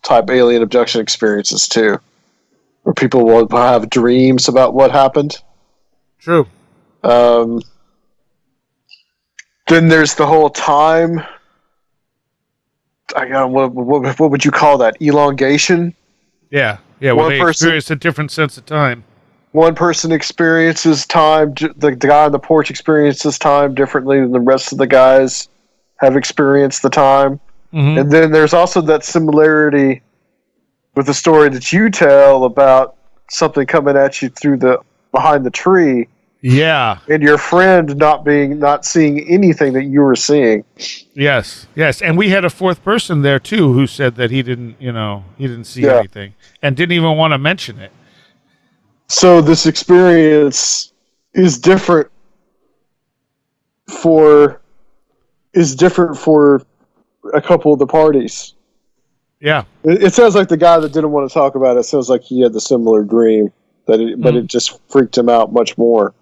[SPEAKER 3] type alien abduction experiences too, where people will have dreams about what happened.
[SPEAKER 1] True.
[SPEAKER 3] Then there's the whole time. What would you call that? Elongation?
[SPEAKER 1] Yeah. When they experience a different sense of time.
[SPEAKER 3] One person experiences time, the guy on the porch experiences time differently than the rest of the guys have experienced the time. Mm-hmm. And then there's also that similarity with the story that you tell about something coming at you behind the tree.
[SPEAKER 1] Yeah.
[SPEAKER 3] And your friend not seeing anything that you were seeing.
[SPEAKER 1] Yes. And we had a fourth person there too who said that he didn't see anything and didn't even want to mention it.
[SPEAKER 3] So this experience is different for a couple of the parties.
[SPEAKER 1] Yeah.
[SPEAKER 3] It sounds like the guy that didn't want to talk about it sounds like he had the similar dream, but it just freaked him out much more.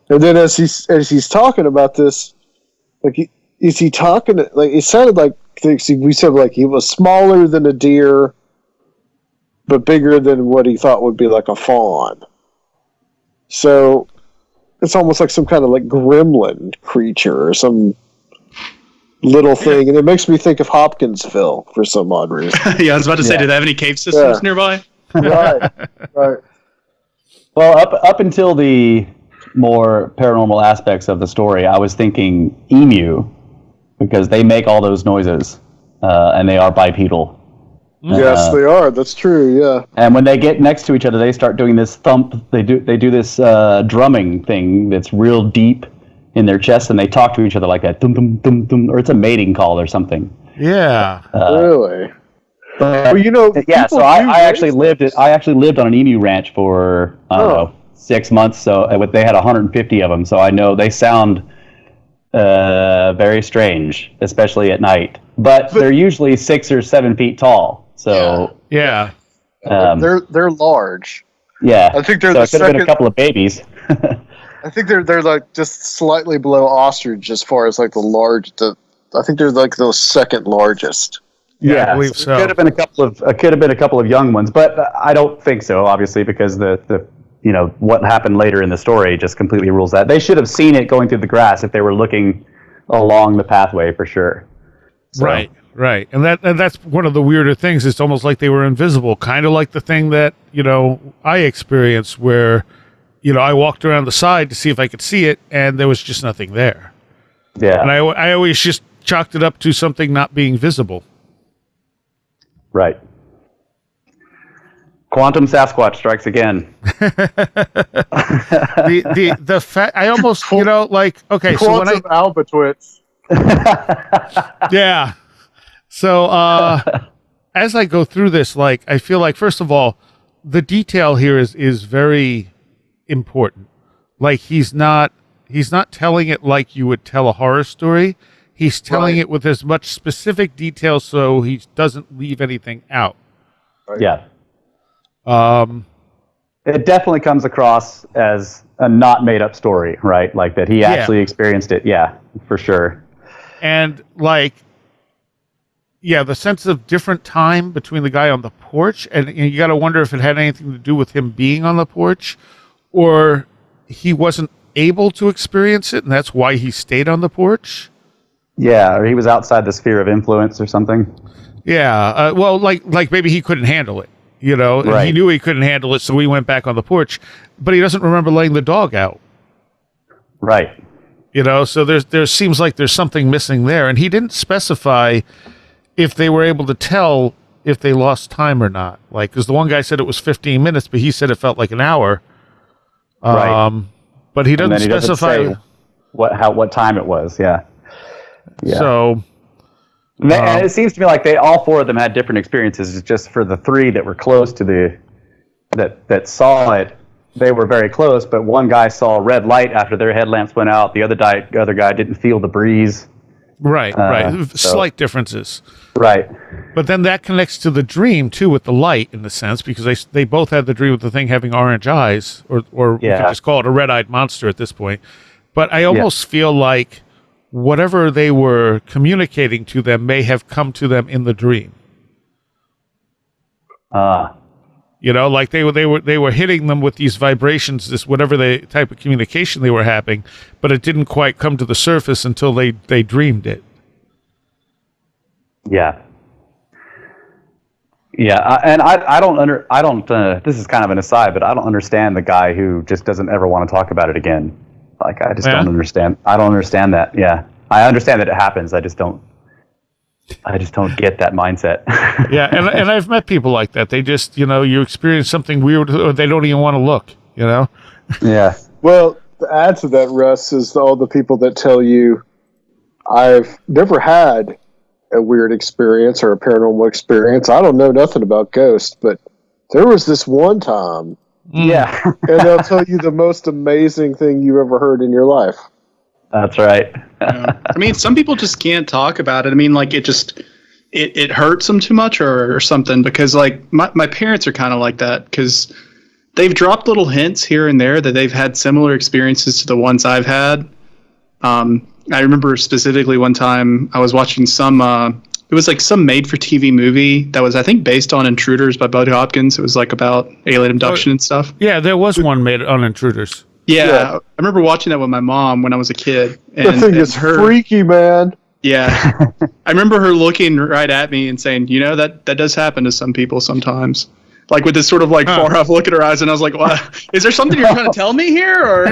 [SPEAKER 3] And then as he's talking about this, like is he talking? Like it sounded like we said like he was smaller than a deer, but bigger than what he thought would be like a fawn. So it's almost like some kind of like gremlin creature or some little thing, and it makes me think of Hopkinsville for some odd reason.
[SPEAKER 5] Yeah, I was about to say, do they have any cave systems nearby?
[SPEAKER 3] Right.
[SPEAKER 4] Well, up until the more paranormal aspects of the story, I was thinking emu, because they make all those noises, and they are bipedal.
[SPEAKER 3] Yes, they are. That's true. Yeah.
[SPEAKER 4] And when they get next to each other, they start doing this thump. They do this drumming thing that's real deep in their chest, and they talk to each other like that, dum dum dum dum, or it's a mating call or something.
[SPEAKER 1] Yeah.
[SPEAKER 3] Really.
[SPEAKER 4] But,
[SPEAKER 3] Well,
[SPEAKER 4] yeah. So I actually lived on an emu ranch for I don't know 6 months. So they had 150 of them. So I know they sound very strange, especially at night. But they're usually 6 or 7 feet tall. So
[SPEAKER 1] Yeah.
[SPEAKER 3] They're large.
[SPEAKER 4] Yeah.
[SPEAKER 3] I think they're
[SPEAKER 4] so
[SPEAKER 3] the
[SPEAKER 4] it could have been a couple of babies.
[SPEAKER 3] I think they're like just slightly below ostrich as far as like I think they're like the second largest.
[SPEAKER 1] Yeah, I believe so.
[SPEAKER 4] It could have been a couple of young ones, but I don't think so, obviously, because the what happened later in the story just completely rules that. They should have seen it going through the grass if they were looking along the pathway for sure. So.
[SPEAKER 1] Right. And that's one of the weirder things. It's almost like they were invisible, kind of like the thing that, I experienced where, I walked around the side to see if I could see it, and there was just nothing there.
[SPEAKER 4] Yeah.
[SPEAKER 1] And I always just chalked it up to something not being visible.
[SPEAKER 4] Right. Quantum Sasquatch strikes again.
[SPEAKER 1] the fact I almost okay. So when
[SPEAKER 3] Albatwitz.
[SPEAKER 1] Yeah. So as I go through this, I feel like first of all, the detail here is very important. Like he's not telling it like you would tell a horror story. He's telling it with as much specific detail so he doesn't leave anything out.
[SPEAKER 3] Right.
[SPEAKER 4] Yeah. It definitely comes across as a not made up story, right? Like that he actually experienced it. Yeah, for sure.
[SPEAKER 1] And the sense of different time between the guy on the porch, and you got to wonder if it had anything to do with him being on the porch, or he wasn't able to experience it, and that's why he stayed on the porch.
[SPEAKER 4] Yeah, or he was outside the sphere of influence or something.
[SPEAKER 1] Yeah, like maybe he couldn't handle it, and he knew he couldn't handle it, so he went back on the porch, but he doesn't remember letting the dog out.
[SPEAKER 4] Right.
[SPEAKER 1] So there seems like there's something missing there, and he didn't specify if they were able to tell if they lost time or not. Like, because the one guy said it was 15 minutes, but he said it felt like an hour.
[SPEAKER 4] Right.
[SPEAKER 1] But he doesn't specify
[SPEAKER 4] say what time it was. Yeah. Yeah.
[SPEAKER 1] So,
[SPEAKER 4] and it seems to me like all four of them had different experiences. It's just for the three that were close to that saw it, they were very close. But one guy saw a red light after their headlamps went out. The other guy didn't feel the breeze.
[SPEAKER 1] Right. Slight differences.
[SPEAKER 4] Right.
[SPEAKER 1] But then that connects to the dream too, with the light in the sense, because they both had the dream with the thing having orange eyes, or we could just call it a red-eyed monster at this point. But I almost feel like whatever they were communicating to them may have come to them in the dream. Like they were hitting them with these vibrations, this whatever the type of communication they were having, but it didn't quite come to the surface until they dreamed it.
[SPEAKER 4] Yeah. Yeah, and I don't. This is kind of an aside, but I don't understand the guy who just doesn't ever want to talk about it again. Like I just don't understand. I don't understand that. Yeah, I understand that it happens. I just don't get that mindset.
[SPEAKER 1] Yeah, and I've met people like that. They just, you experience something weird, or they don't even want to look.
[SPEAKER 4] Yeah.
[SPEAKER 3] Well, to add to that, Russ, is all the people that tell you, I've never had a weird experience or a paranormal experience. I don't know nothing about ghosts, but there was this one time.
[SPEAKER 4] Yeah.
[SPEAKER 3] And they'll tell you the most amazing thing you ever heard in your life.
[SPEAKER 4] That's right.
[SPEAKER 5] I mean, some people just can't talk about it. I mean, like it hurts them too much or something, because like my parents are kind of like that, because they've dropped little hints here and there that they've had similar experiences to the ones I've had. I remember specifically one time I was watching some. It was like some made-for-TV movie that was, I think, based on Intruders by Bud Hopkins. It was like about alien abduction and stuff.
[SPEAKER 1] Yeah, there was one made on Intruders.
[SPEAKER 5] Yeah, I remember watching that with my mom when I was a kid. And,
[SPEAKER 3] The thing is freaky, man.
[SPEAKER 5] Yeah, I remember her looking right at me and saying, "You know, that does happen to some people sometimes." Like with this sort of like far off look at her eyes, and I was like, "What? Is there something you're trying to tell me here, or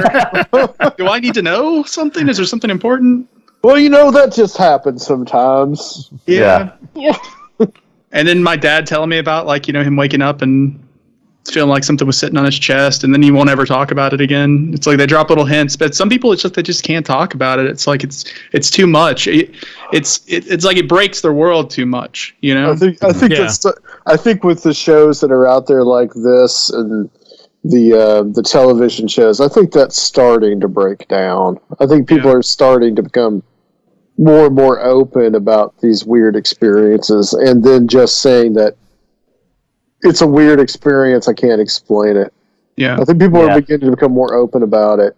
[SPEAKER 5] do I need to know something? Is there something important?"
[SPEAKER 3] Well, that just happens sometimes.
[SPEAKER 5] Yeah. And then my dad telling me about like him waking up and feeling like something was sitting on his chest, and then he won't ever talk about it again. It's like they drop little hints, but some people they just can't talk about it. It's like it's too much. It's like it breaks their world too much.
[SPEAKER 3] I think with the shows that are out there like this and the television shows, I think that's starting to break down. I think people are starting to become more and more open about these weird experiences, and then just saying that it's a weird experience, I can't explain it.
[SPEAKER 5] Yeah,
[SPEAKER 3] I think people are beginning to become more open about it.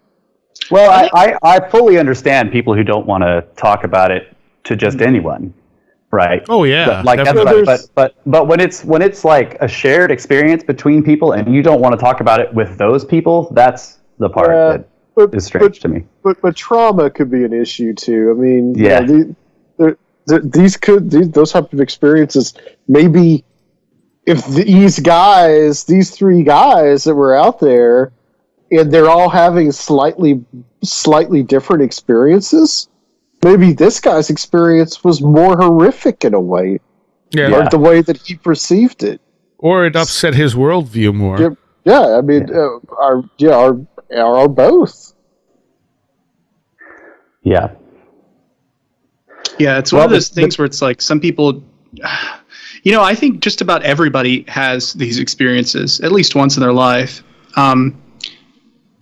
[SPEAKER 4] Well, I fully understand people who don't want to talk about it to just anyone, right?
[SPEAKER 1] Oh yeah,
[SPEAKER 4] but when it's like a shared experience between people and you don't want to talk about it with those people, that's the part that is strange to me.
[SPEAKER 3] But trauma could be an issue too. I mean, those type of experiences, maybe if these three guys that were out there, and they're all having slightly different experiences, maybe this guy's experience was more horrific in a way, or the way that he perceived it,
[SPEAKER 1] or it upset his worldview more.
[SPEAKER 3] Yeah, I mean, our both.
[SPEAKER 5] Yeah, it's one of those things where it's like some people, I think just about everybody has these experiences at least once in their life. And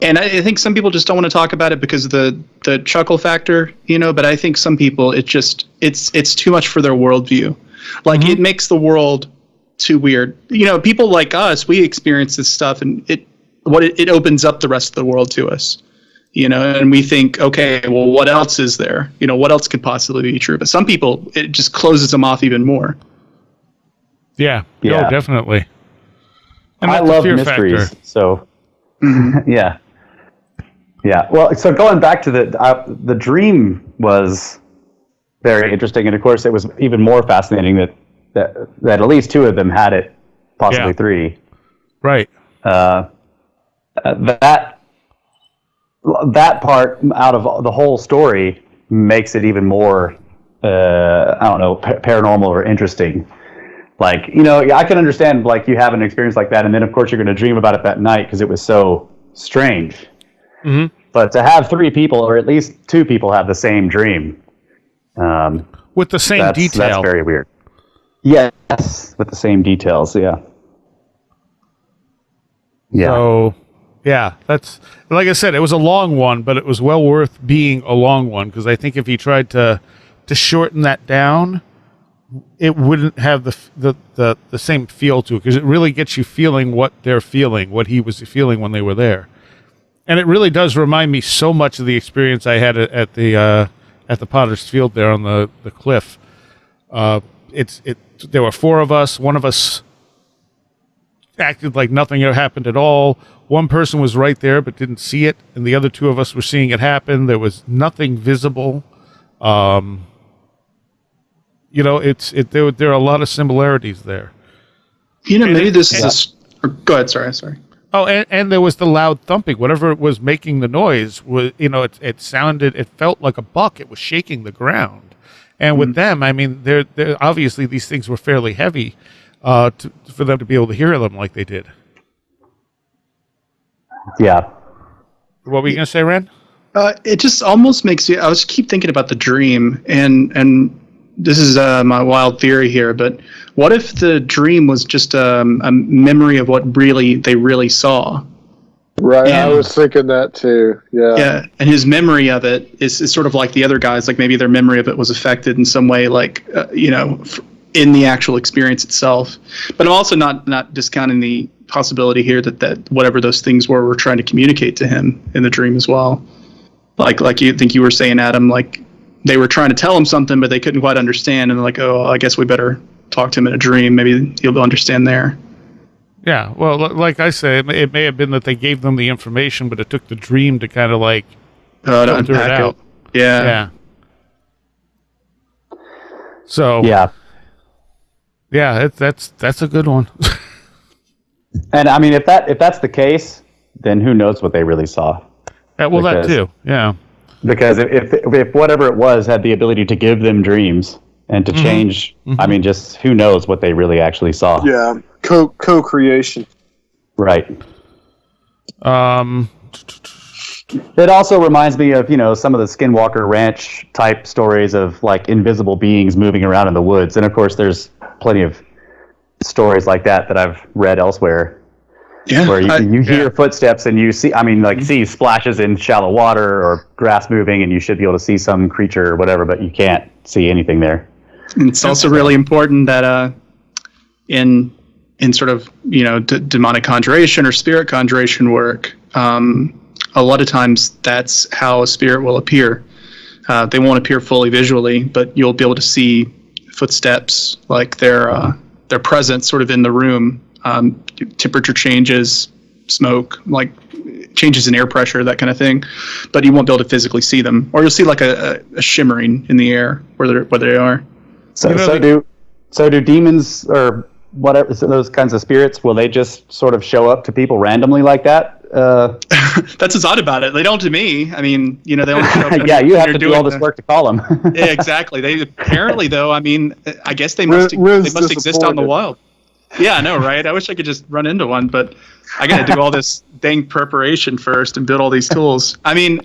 [SPEAKER 5] I think some people just don't want to talk about it because of the chuckle factor, but I think some people, it's too much for their worldview. Like it makes the world too weird. People like us, we experience this stuff and it opens up the rest of the world to us. And we think, okay, well, what else is there? What else could possibly be true? But some people, it just closes them off even more.
[SPEAKER 1] Yeah. No, definitely. And
[SPEAKER 4] I love mysteries, so yeah. Well, so going back to the dream was very interesting, and of course, it was even more fascinating that at least two of them had it, possibly three.
[SPEAKER 1] Right.
[SPEAKER 4] That part out of the whole story makes it even more, paranormal or interesting. Like, I can understand, like, you have an experience like that, and then, of course, you're going to dream about it that night because it was so strange. Mm-hmm. But to have three people, or at least two people, have the same dream.
[SPEAKER 1] With the same detail.
[SPEAKER 4] That's very weird. Yes, with the same details, yeah.
[SPEAKER 1] So, that's, like I said, it was a long one, but it was well worth being a long one, because I think if he tried to shorten that down, it wouldn't have the same feel to it, because it really gets you feeling what they're feeling, what he was feeling when they were there. And it really does remind me so much of the experience I had at the Potter's Field there on the cliff. There were four of us. One of us acted like nothing had happened at all. One person was right there but didn't see it, and the other two of us were seeing it happen. There was nothing visible. There are a lot of similarities there.
[SPEAKER 5] Maybe this is go ahead. Sorry.
[SPEAKER 1] Oh, and there was the loud thumping. Whatever was making the noise was, it felt like a buck. It was shaking the ground. And with them, I mean, they're obviously these things were fairly heavy for them to be able to hear them like they did.
[SPEAKER 4] Yeah.
[SPEAKER 1] What were you going to say, Wren?
[SPEAKER 5] It just almost makes you. I was keep thinking about the dream, and this is my wild theory here, but what if the dream was just a memory of what they really saw?
[SPEAKER 3] Right, I was thinking that too. Yeah.
[SPEAKER 5] Yeah, and his memory of it is sort of like the other guys. Like maybe their memory of it was affected in some way, like in the actual experience itself. But I'm also not discounting the possibility here that whatever those things were trying to communicate to him in the dream as well. Like you think you were saying, Adam, like they were trying to tell him something, but they couldn't quite understand. And they're like, oh, I guess we better talk to him in a dream. Maybe he'll understand there.
[SPEAKER 1] Yeah, well, like I say, it may have been that they gave them the information, but it took the dream to kind of like
[SPEAKER 5] To
[SPEAKER 1] filter it
[SPEAKER 5] unpack
[SPEAKER 1] out.
[SPEAKER 5] it. Yeah.
[SPEAKER 1] Yeah. So
[SPEAKER 4] Yeah.
[SPEAKER 1] yeah, that's a good one.
[SPEAKER 4] And I mean, if that's the case, then who knows what they really saw?
[SPEAKER 1] Yeah, well, that
[SPEAKER 4] Because-
[SPEAKER 1] too. Yeah.
[SPEAKER 4] Because if whatever it was had the ability to give them dreams and to change, I mean, just who knows what they really actually saw?
[SPEAKER 3] Yeah, co-creation.
[SPEAKER 4] Right.
[SPEAKER 1] Um.
[SPEAKER 4] It also reminds me of, some of the Skinwalker Ranch type stories of like invisible beings moving around in the woods. And of course, there's plenty of stories like that I've read elsewhere,
[SPEAKER 5] Yeah.
[SPEAKER 4] where you hear footsteps and you see, see splashes in shallow water or grass moving, and you should be able to see some creature or whatever, but you can't see anything there.
[SPEAKER 5] And it's also really important that in sort of demonic conjuration or spirit conjuration work, a lot of times that's how a spirit will appear. They won't appear fully visually, but you'll be able to see footsteps, like their presence sort of in the room, temperature changes, smoke, like changes in air pressure, that kind of thing. But you won't be able to physically see them, or you'll see like a shimmering in the air where they are.
[SPEAKER 4] So do demons or whatever, so those kinds of spirits, will they just sort of show up to people randomly like that?
[SPEAKER 5] That's what's odd about it. They don't to me. I mean, they only show up
[SPEAKER 4] Yeah, you
[SPEAKER 5] when
[SPEAKER 4] have
[SPEAKER 5] you're
[SPEAKER 4] to do
[SPEAKER 5] doing
[SPEAKER 4] all this work to call them.
[SPEAKER 5] Yeah, exactly. They apparently, though, I mean, I guess they must exist out in the wild. Yeah, I know, right? I wish I could just run into one, but I got to do all this dang preparation first and build all these tools. I mean,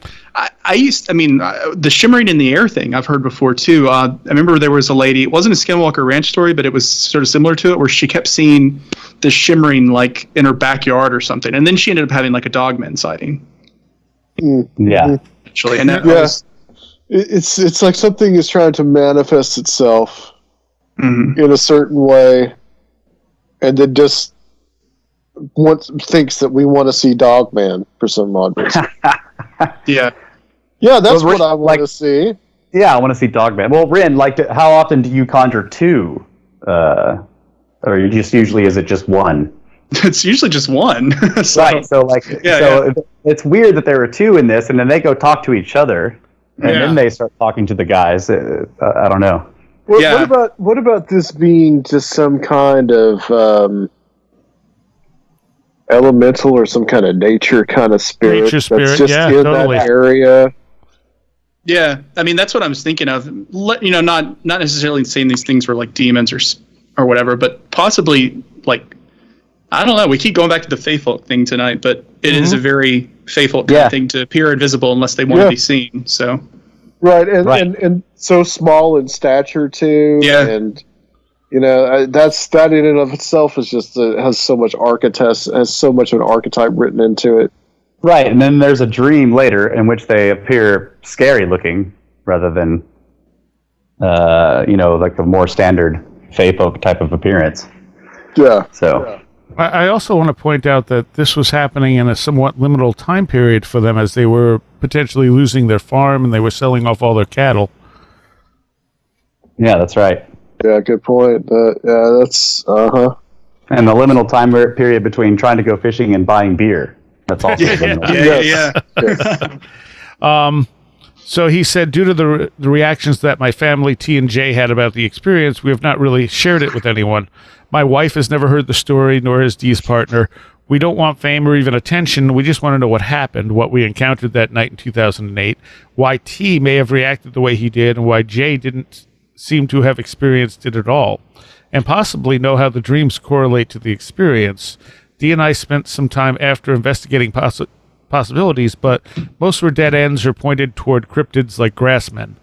[SPEAKER 5] the shimmering in the air thing I've heard before too. I remember there was a lady. It wasn't a Skinwalker Ranch story, but it was sort of similar to it, where she kept seeing the shimmering like in her backyard or something, and then she ended up having like a dogman sighting.
[SPEAKER 4] Yeah.
[SPEAKER 5] Actually, and that
[SPEAKER 3] Yeah.
[SPEAKER 5] was,
[SPEAKER 3] It's like something is trying to manifest itself
[SPEAKER 5] mhm.
[SPEAKER 3] in a certain way, and then just thinks that we want to see Dogman for some odd reason.
[SPEAKER 5] Yeah.
[SPEAKER 3] Yeah, that's
[SPEAKER 4] Well,
[SPEAKER 3] what I want to see.
[SPEAKER 4] Yeah, I want to see Dogman. Well, Wren, how often do you conjure two? Or you just usually, is it just one?
[SPEAKER 5] It's usually just one. So,
[SPEAKER 4] Right. So it's weird that there are two in this, and then they go talk to each other, and then they start talking to the guys. I don't know.
[SPEAKER 5] Yeah.
[SPEAKER 3] What about this being just some kind of elemental or some kind of nature kind of spirit,
[SPEAKER 1] Nature spirit,
[SPEAKER 3] that's just
[SPEAKER 1] yeah,
[SPEAKER 3] in
[SPEAKER 1] totally.
[SPEAKER 3] that area?
[SPEAKER 5] Yeah, I mean that's what I was thinking of. Not necessarily saying these things were like demons or whatever, but possibly like, I don't know. We keep going back to the faithful thing tonight, but it is a very faithful kind of thing to appear invisible unless they want to be seen. So
[SPEAKER 3] Right, and so small in stature too.
[SPEAKER 5] Yeah.
[SPEAKER 3] And that in and of itself is just has so much has so much of an archetype written into it.
[SPEAKER 4] Right, and then there's a dream later in which they appear scary looking rather than, like a more standard fae folk type of appearance.
[SPEAKER 3] Yeah.
[SPEAKER 4] So,
[SPEAKER 1] I also want to point out that this was happening in a somewhat liminal time period for them, as they were potentially losing their farm and they were selling off all their cattle.
[SPEAKER 4] yeah, that's right.
[SPEAKER 3] Yeah, good point. Yeah, that's
[SPEAKER 4] And the liminal time period between trying to go fishing and buying beer. That's also liminal.
[SPEAKER 5] yeah.
[SPEAKER 1] So he said, due to the reactions that my family, T and J, had about the experience, we have not really shared it with anyone. My wife has never heard the story, nor has Dee's partner. We don't want fame or even attention. We just want to know what happened, what we encountered that night in 2008, why T may have reacted the way he did, and why J didn't seem to have experienced it at all, and possibly know how the dreams correlate to the experience. Dee and I spent some time after investigating possibilities, but most were dead ends or pointed toward cryptids like grassmen.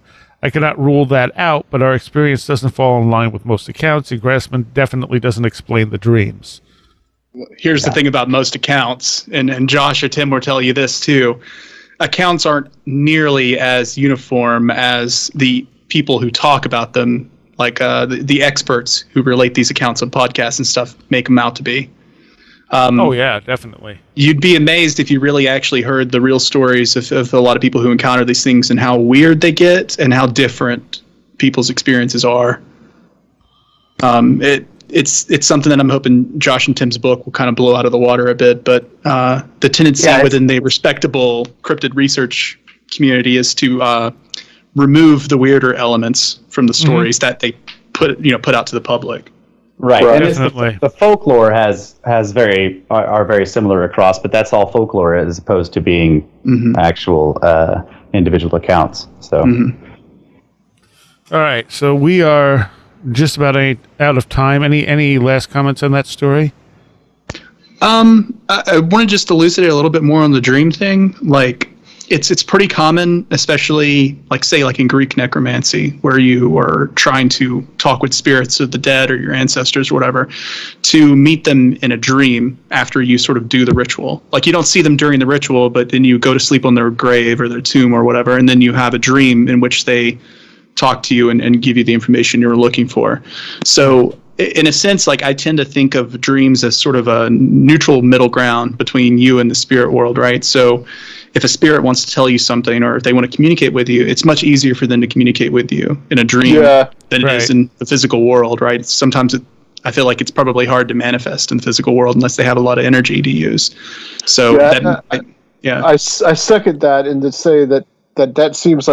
[SPEAKER 1] I cannot rule that out, but our experience doesn't fall in line with most accounts, and grassmen definitely doesn't explain the dreams.
[SPEAKER 5] Here's the thing about most accounts, and Josh or Tim will tell you this too. Accounts aren't nearly as uniform as the people who talk about them, like the experts who relate these accounts on podcasts and stuff, make them out to be.
[SPEAKER 1] Oh yeah, definitely.
[SPEAKER 5] You'd be amazed if you really actually heard the real stories of a lot of people who encounter these things and how weird they get and how different people's experiences are. It's something that I'm hoping Josh and Tim's book will kind of blow out of the water a bit, but the tendency within the respectable cryptid research community is to remove the weirder elements from the stories that they put out to the public.
[SPEAKER 4] Right.
[SPEAKER 3] Right.
[SPEAKER 4] And
[SPEAKER 1] Definitely.
[SPEAKER 4] the folklore are very similar across, but that's all folklore as opposed to being actual individual accounts. So.
[SPEAKER 1] All right, so we are just about out of time. Any last comments on that story?
[SPEAKER 5] I want to just elucidate a little bit more on the dream thing. Like, it's pretty common, especially like in Greek necromancy, where you are trying to talk with spirits of the dead or your ancestors or whatever, to meet them in a dream after you sort of do the ritual. Like, you don't see them during the ritual, but then you go to sleep on their grave or their tomb or whatever, and then you have a dream in which they talk to you and give you the information you were looking for. So in a sense, like, I tend to think of dreams as sort of a neutral middle ground between you and the spirit world, right? So if a spirit wants to tell you something, or if they want to communicate with you, it's much easier for them to communicate with you in a dream than it is in the physical world, right? Sometimes I feel like it's probably hard to manifest in the physical world unless they have a lot of energy to use. So
[SPEAKER 3] I second that, and to say that seems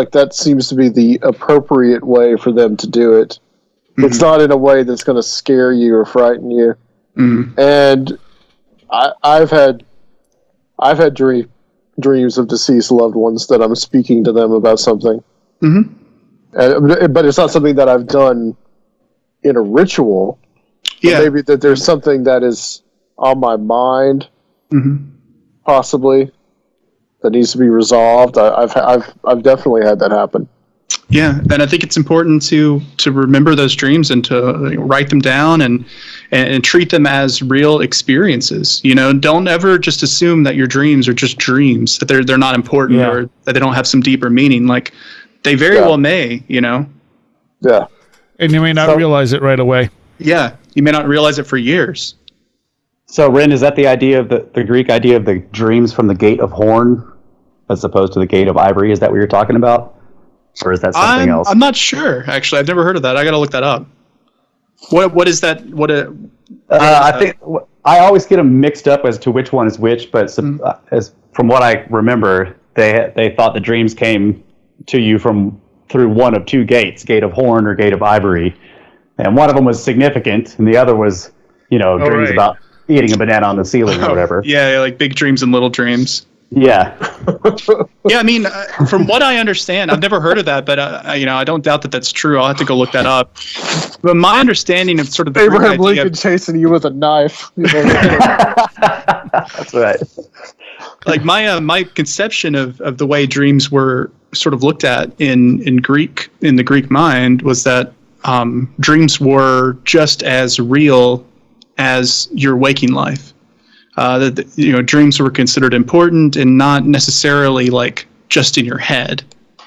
[SPEAKER 3] to be the appropriate way for them to do it. It's not in a way that's going to scare you or frighten you. And I've had dreams of deceased loved ones that I'm speaking to them about something. But it's not something that I've done in a ritual.
[SPEAKER 5] Yeah.
[SPEAKER 3] Maybe that there's something that is on my mind, possibly, that needs to be resolved. I've definitely had that happen.
[SPEAKER 5] Yeah, and I think it's important to remember those dreams and to write them down and treat them as real experiences. Don't ever just assume that your dreams are just dreams, that they're not important or that they don't have some deeper meaning. Like, they very well may.
[SPEAKER 3] Yeah.
[SPEAKER 1] And you may not realize it right away.
[SPEAKER 5] Yeah, you may not realize it for years.
[SPEAKER 4] So, Wren, is that the idea of the Greek idea of the dreams from the gate of horn as opposed to the gate of ivory? Is that what you're talking about? Or is that something else?
[SPEAKER 5] I'm not sure, actually. I've never heard of that. I got to look that up. What is that?
[SPEAKER 4] I think I always get them mixed up as to which one is which, but as from what I remember, they thought the dreams came to you through one of two gates, gate of horn or gate of ivory. And one of them was significant, and the other was, dreams about eating a banana on the ceiling or whatever.
[SPEAKER 5] Yeah, like big dreams and little dreams.
[SPEAKER 4] Yeah.
[SPEAKER 5] Yeah, I mean, from what I understand, I've never heard of that, but I don't doubt that that's true. I'll have to go look that up. But my understanding of sort of the
[SPEAKER 3] Abraham Lincoln chasing you with a knife.
[SPEAKER 4] That's right.
[SPEAKER 5] Like my conception of the way dreams were sort of looked at in the Greek mind was that dreams were just as real as your waking life. Dreams were considered important and not necessarily like just in your head.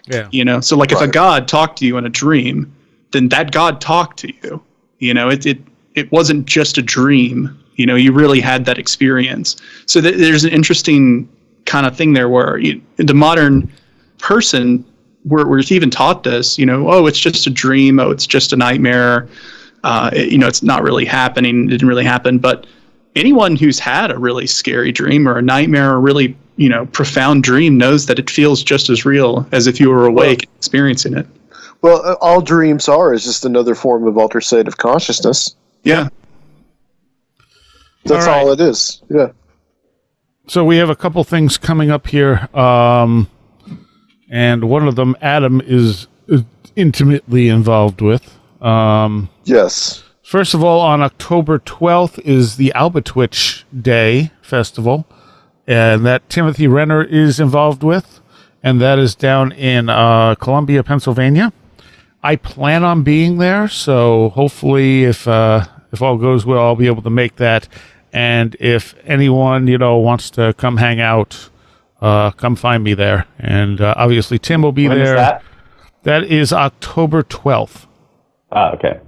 [SPEAKER 5] Yeah. So like if a god talked to you in a dream, then that god talked to you. It wasn't just a dream. You really had that experience. So there's an interesting kind of thing there where the modern person, we're even taught this, it's just a dream. Oh, it's just a nightmare. It's not really happening. It didn't really happen. But anyone who's had a really scary dream or a nightmare or a really, profound dream knows that it feels just as real as if you were awake and experiencing it.
[SPEAKER 3] Well, all dreams is just another form of altered state of consciousness.
[SPEAKER 5] Yeah.
[SPEAKER 3] That's all it is. Yeah.
[SPEAKER 1] So we have a couple things coming up here. And one of them, Adam is intimately involved with.
[SPEAKER 3] Yes.
[SPEAKER 1] First of all, on October 12th is the Albatwitch Day Festival, and that Timothy Renner is involved with, and that is down in Columbia, Pennsylvania. I plan on being there, so hopefully if all goes well, I'll be able to make that. And if anyone, wants to come hang out, come find me there. And obviously Tim will be there.
[SPEAKER 4] When is that?
[SPEAKER 1] That is October 12th.
[SPEAKER 4] Ah, okay.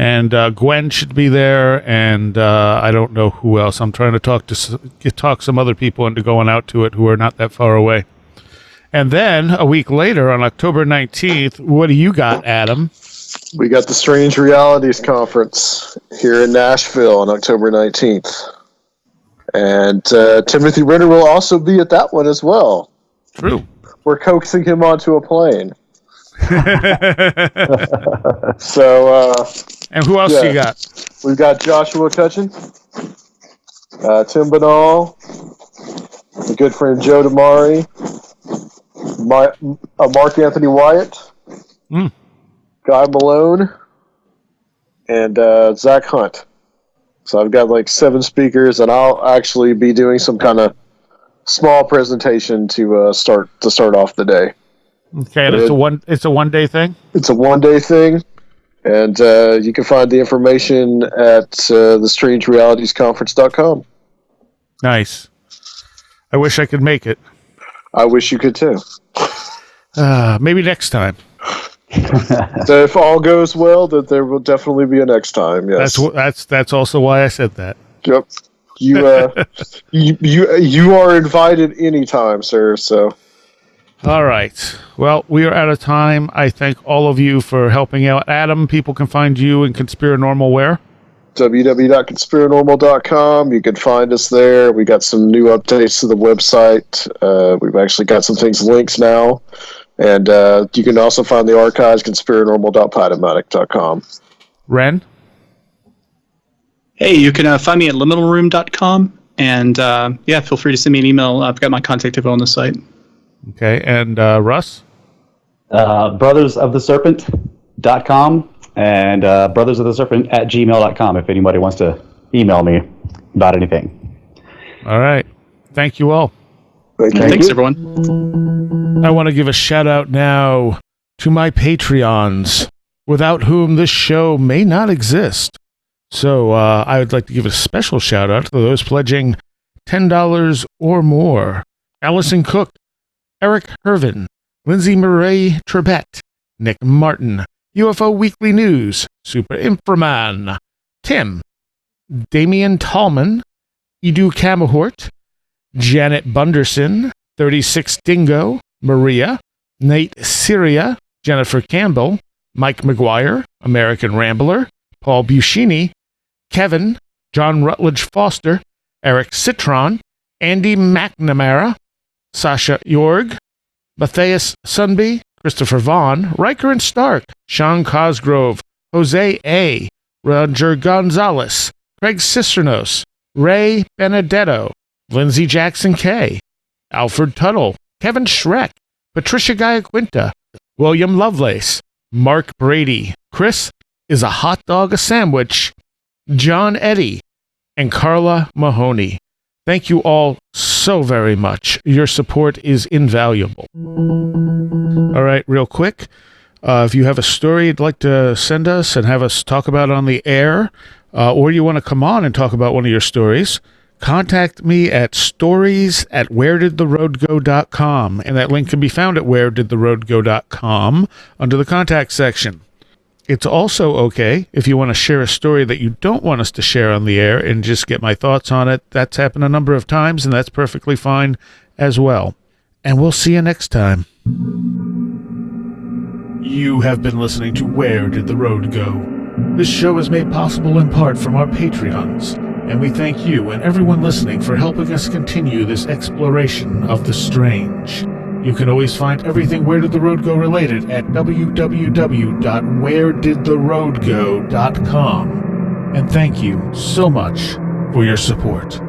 [SPEAKER 1] And Gwen should be there, and I don't know who else. I'm trying to talk some other people into going out to it who are not that far away. And then a week later, on October 19th, what do you got, Adam?
[SPEAKER 3] We got the Strange Realities Conference here in Nashville on October 19th. And Timothy Renner will also be at that one as well.
[SPEAKER 1] True.
[SPEAKER 3] We're coaxing him onto a plane. So,
[SPEAKER 1] and who else you got?
[SPEAKER 3] We've got Joshua Cutchin, Tim Banal, a good friend Joe Damari, Mark Anthony Wyatt, Guy Malone, and Zach Hunt. So I've got like 7 speakers, and I'll actually be doing some kind of small presentation to start off the day.
[SPEAKER 1] Okay, and it's a one day thing?
[SPEAKER 3] It's a one-day thing, and you can find the information at thestrangerealitiesconference.com.
[SPEAKER 1] Nice. I wish I could make it.
[SPEAKER 3] I wish you could too.
[SPEAKER 1] Maybe next time.
[SPEAKER 3] So if all goes well, that there will definitely be a next time. Yes,
[SPEAKER 1] that's also why I said that.
[SPEAKER 3] Yep. You are invited anytime, sir. So.
[SPEAKER 1] All right. Well, we are out of time. I thank all of you for helping out. Adam, people can find you in Conspiranormal where?
[SPEAKER 3] www.conspiranormal.com. You can find us there. We got some new updates to the website. We've actually got some things links now. And you can also find the archives, conspiranormal.podomatic.com.
[SPEAKER 1] Wren?
[SPEAKER 5] Hey, you can find me at liminalroom.com. And feel free to send me an email. I've got my contact info on the site.
[SPEAKER 1] Okay, and Russ?
[SPEAKER 4] brothersoftheserpent.com and brothersoftheserpent@gmail.com if anybody wants to email me about anything.
[SPEAKER 1] All right. Thank you all.
[SPEAKER 5] Thanks, everyone.
[SPEAKER 1] I want to give a shout out now to my Patreons, without whom this show may not exist. So I would like to give a special shout out to those pledging $10 or more. Allison Cook, Eric Hervin, Lindsay Murray Trebet, Nick Martin, UFO Weekly News, Super Inframan, Tim, Damian Tallman, Edu Camahort, Janet Bunderson, 36 Dingo, Maria, Nate Seriah, Jennifer Campbell, Mike McGuire, American Rambler, Paul Buscini, Kevin, John Rutledge Foster, Eric Citron, Andy McNamara, Sasha Jorg, Matthias Sunby, Christopher Vaughn, Riker and Stark, Sean Cosgrove, Jose A., Roger Gonzalez, Craig Cisternos, Ray Benedetto, Lindsey Jackson K., Alfred Tuttle, Kevin Schreck, Patricia Giaquinta, William Lovelace, Mark Brady, Chris is a hot dog a sandwich, John Eddy, and Carla Mahoney. Thank you all so very much. Your support is invaluable. All right, real quick, if you have a story you'd like to send us and have us talk about on the air, or you want to come on and talk about one of your stories, contact me at stories@wheredidtheroadgo.com, and that link can be found at wheredidtheroadgo.com under the contact section. It's also okay if you want to share a story that you don't want us to share on the air and just get my thoughts on it. That's happened a number of times, and that's perfectly fine as well. And we'll see you next time. You have been listening to Where Did the Road Go? This show is made possible in part from our Patreons, and we thank you and everyone listening for helping us continue this exploration of the strange. You can always find everything Where Did the Road Go related at www.wheredidtheroadgo.com. And thank you so much for your support.